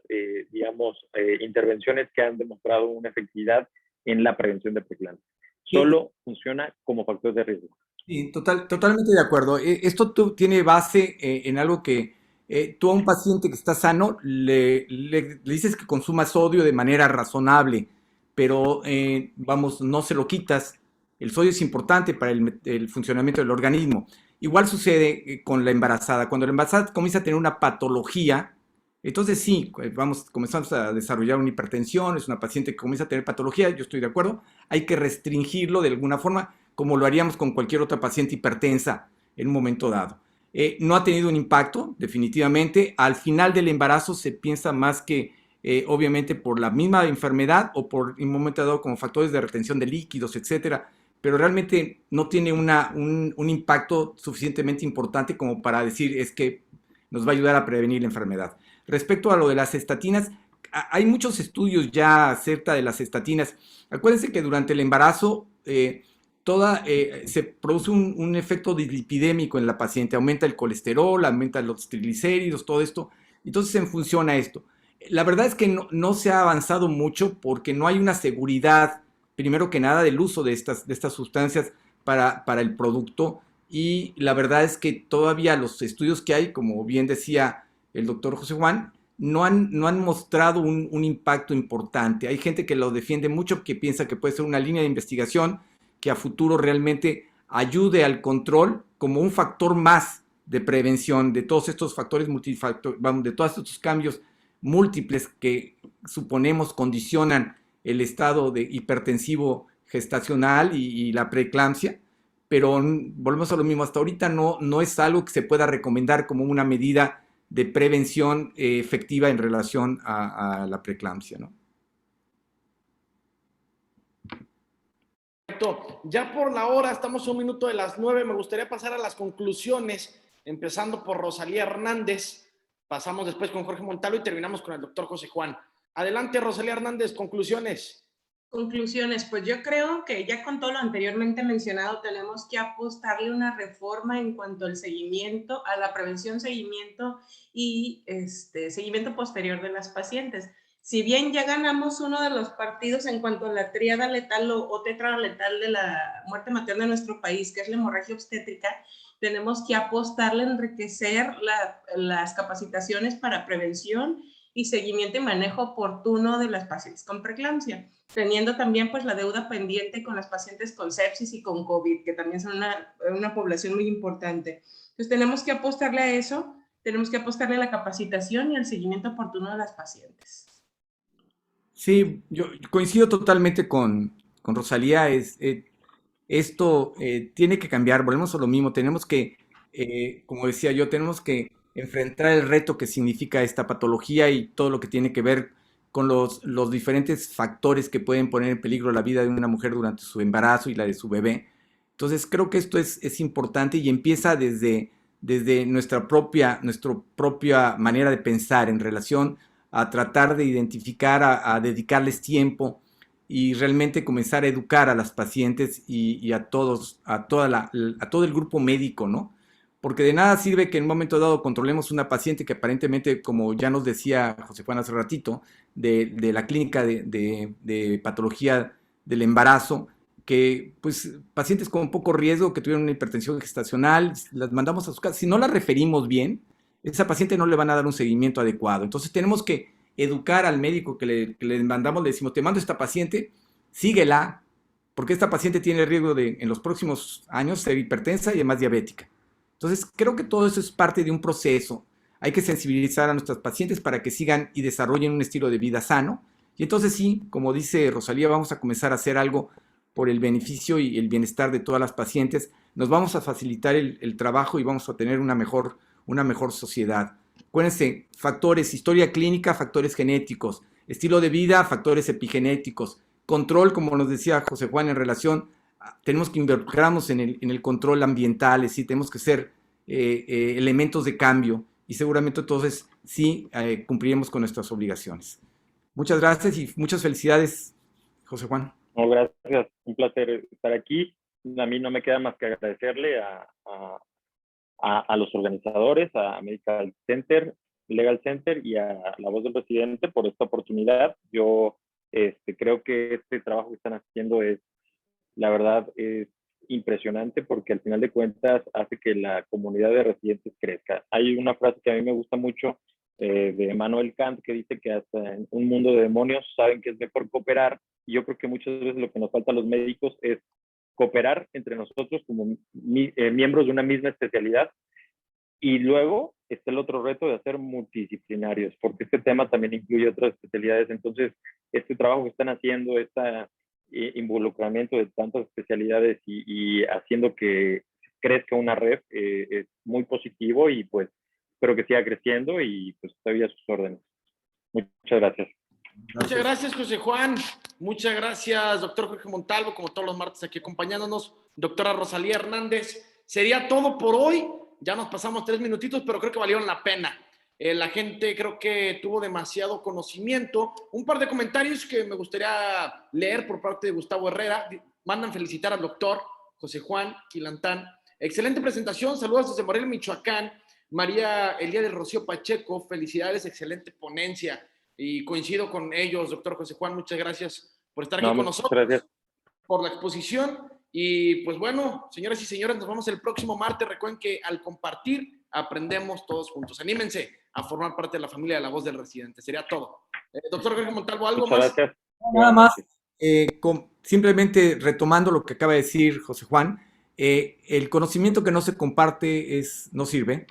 intervenciones que han demostrado una efectividad en la prevención de preeclampsia. Solo funciona como factor de riesgo. Sí, totalmente de acuerdo. Esto tiene base en algo que tú a un paciente que está sano le dices que consuma sodio de manera razonable, pero vamos, no se lo quitas. El sodio es importante para el funcionamiento del organismo. Igual sucede con la embarazada. Cuando la embarazada comienza a tener una patología, entonces sí, comenzamos a desarrollar una hipertensión, es una paciente que comienza a tener patología, yo estoy de acuerdo, hay que restringirlo de alguna forma, como lo haríamos con cualquier otra paciente hipertensa en un momento dado. No ha tenido un impacto, definitivamente. Al final del embarazo se piensa más que, obviamente, por la misma enfermedad o por un momento dado como factores de retención de líquidos, etcétera, pero realmente no tiene un impacto suficientemente importante como para decir es que nos va a ayudar a prevenir la enfermedad. Respecto a lo de las estatinas, hay muchos estudios ya acerca de las estatinas. Acuérdense que durante el embarazo se produce un efecto dislipidémico en la paciente, aumenta el colesterol, aumenta los triglicéridos, todo esto. Entonces en función a esto. La verdad es que no se ha avanzado mucho porque no hay una seguridad, primero que nada, del uso de estas sustancias para el producto. Y la verdad es que todavía los estudios que hay, como bien decía el doctor José Juan, no han mostrado un impacto importante. Hay gente que lo defiende mucho, que piensa que puede ser una línea de investigación que a futuro realmente ayude al control como un factor más de prevención de todos estos factores de todos estos cambios múltiples que suponemos condicionan el estado de hipertensivo gestacional y la preeclampsia. Pero volvemos a lo mismo, hasta ahorita no es algo que se pueda recomendar como una medida de prevención efectiva en relación a la preeclampsia, ¿no? Perfecto. Ya por la hora, estamos a 1 minuto de las 9. Me gustaría pasar a las conclusiones, empezando por Rosalía Hernández. Pasamos después con Jorge Montalvo y terminamos con el doctor José Juan. Adelante, Rosalía Hernández, conclusiones. Conclusiones, pues yo creo que ya con todo lo anteriormente mencionado tenemos que apostarle una reforma en cuanto al seguimiento, a la prevención, seguimiento y seguimiento posterior de las pacientes. Si bien ya ganamos uno de los partidos en cuanto a la tríada letal o tetraletal de la muerte materna en nuestro país, que es la hemorragia obstétrica, tenemos que apostarle a enriquecer las capacitaciones para prevención y seguimiento y manejo oportuno de las pacientes con preeclampsia, teniendo también pues la deuda pendiente con las pacientes con sepsis y con COVID, que también son una población muy importante. Entonces tenemos que apostarle a eso, tenemos que apostarle a la capacitación y al seguimiento oportuno de las pacientes. Sí, yo coincido totalmente con Rosalía. Esto tiene que cambiar, volvemos a lo mismo, tenemos que, como decía yo, tenemos que enfrentar el reto que significa esta patología y todo lo que tiene que ver con los diferentes factores que pueden poner en peligro la vida de una mujer durante su embarazo y la de su bebé. Entonces creo que esto es importante y empieza desde nuestra propia manera de pensar en relación a tratar de identificar, a dedicarles tiempo y realmente comenzar a educar a las pacientes y a todos, a todo el grupo médico, ¿no? Porque de nada sirve que en un momento dado controlemos una paciente que aparentemente, como ya nos decía José Juan hace ratito, de la clínica de patología del embarazo, que pues pacientes con poco riesgo que tuvieron una hipertensión gestacional, las mandamos a su casa. Si no las referimos bien, esa paciente no le van a dar un seguimiento adecuado. Entonces tenemos que educar al médico que le mandamos, le decimos, te mando esta paciente, síguela, porque esta paciente tiene riesgo de en los próximos años ser hipertensa y además diabética. Entonces creo que todo eso es parte de un proceso. Hay que sensibilizar a nuestras pacientes para que sigan y desarrollen un estilo de vida sano. Y entonces sí, como dice Rosalía, vamos a comenzar a hacer algo por el beneficio y el bienestar de todas las pacientes. Nos vamos a facilitar el trabajo y vamos a tener una mejor sociedad. Acuérdense, factores, historia clínica, factores genéticos, estilo de vida, factores epigenéticos, control, como nos decía José Juan, en relación, tenemos que involucrarnos en el control ambiental, es decir, tenemos que ser elementos de cambio y seguramente entonces sí cumpliremos con nuestras obligaciones. Muchas gracias y muchas felicidades, José Juan. No, gracias, un placer estar aquí. A mí no me queda más que agradecerle a los organizadores, a Medical Center, Legal Center y a La Voz del Residente por esta oportunidad. Yo creo que este trabajo que están haciendo la verdad, es impresionante porque al final de cuentas hace que la comunidad de residentes crezca. Hay una frase que a mí me gusta mucho de Emmanuel Kant que dice que hasta en un mundo de demonios saben que es mejor cooperar. Y yo creo que muchas veces lo que nos falta a los médicos es cooperar entre nosotros como miembros de una misma especialidad. Y luego está el otro reto de hacer multidisciplinarios, porque este tema también incluye otras especialidades. Entonces, este trabajo que están haciendo, este involucramiento de tantas especialidades y haciendo que crezca una red es muy positivo y pues espero que siga creciendo y pues estoy a sus órdenes. Muchas gracias. Muchas gracias, José Juan. Muchas gracias, doctor Jorge Montalvo, como todos los martes aquí acompañándonos. Doctora Rosalía Hernández. Sería todo por hoy. Ya nos pasamos 3 minutitos, pero creo que valieron la pena. La gente creo que tuvo demasiado conocimiento. Un par de comentarios que me gustaría leer por parte de Gustavo Herrera. Mandan felicitar al doctor José Juan Quilantán. Excelente presentación. Saludos desde Morelia, Michoacán. María Elía del Rocío Pacheco. Felicidades, excelente ponencia. Y coincido con ellos, doctor José Juan. Muchas gracias por estar aquí con nosotros. Gracias. Por la exposición. Y pues bueno, señoras y señores, nos vemos el próximo martes. Recuerden que al compartir aprendemos todos juntos. Anímense a formar parte de la familia de La Voz del Residente. Sería todo. Doctor Jorge Montalvo, ¿algo Muchas más? Gracias. Nada más, simplemente retomando lo que acaba de decir José Juan, el conocimiento que no se comparte no sirve.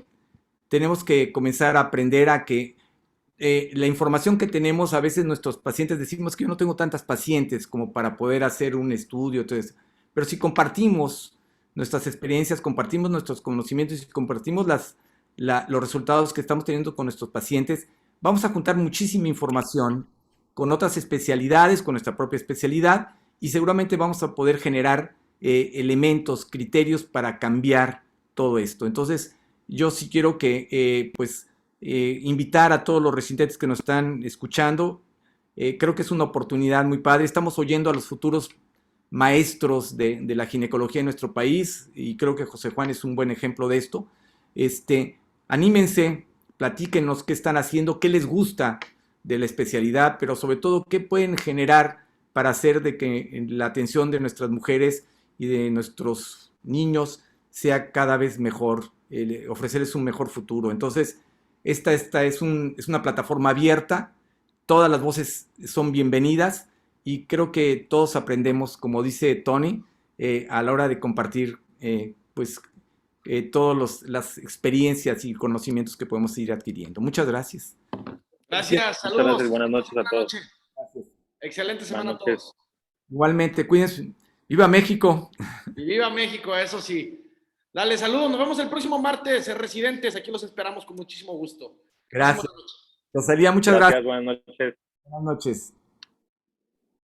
Tenemos que comenzar a aprender a que la información que tenemos, a veces nuestros pacientes decimos que yo no tengo tantas pacientes como para poder hacer un estudio, entonces, pero si compartimos nuestras experiencias, compartimos nuestros conocimientos y compartimos los resultados que estamos teniendo con nuestros pacientes, vamos a juntar muchísima información con otras especialidades, con nuestra propia especialidad y seguramente vamos a poder generar elementos, criterios para cambiar todo esto. Entonces, yo sí quiero que, invitar a todos los residentes que nos están escuchando. Creo que es una oportunidad muy padre. Estamos oyendo a los futuros maestros de la ginecología en nuestro país y creo que José Juan es un buen ejemplo de esto. Anímense, platíquenos qué están haciendo, qué les gusta de la especialidad, pero sobre todo qué pueden generar para hacer de que la atención de nuestras mujeres y de nuestros niños sea cada vez mejor, ofrecerles un mejor futuro. Entonces, Esta es una plataforma abierta, todas las voces son bienvenidas y creo que todos aprendemos, como dice Tony, a la hora de compartir pues todas las experiencias y conocimientos que podemos ir adquiriendo. Muchas gracias. Gracias, saludos. Muchas gracias, buenas noches a todos. Gracias. Excelente semana a Buenas noches. todos. Igualmente, cuídense. ¡Viva México! Y viva México, eso sí. Dale, saludos, nos vemos el próximo martes, residentes, aquí los esperamos con muchísimo gusto. Gracias. Rosalía, muchas gracias. Buenas noches. Buenas noches.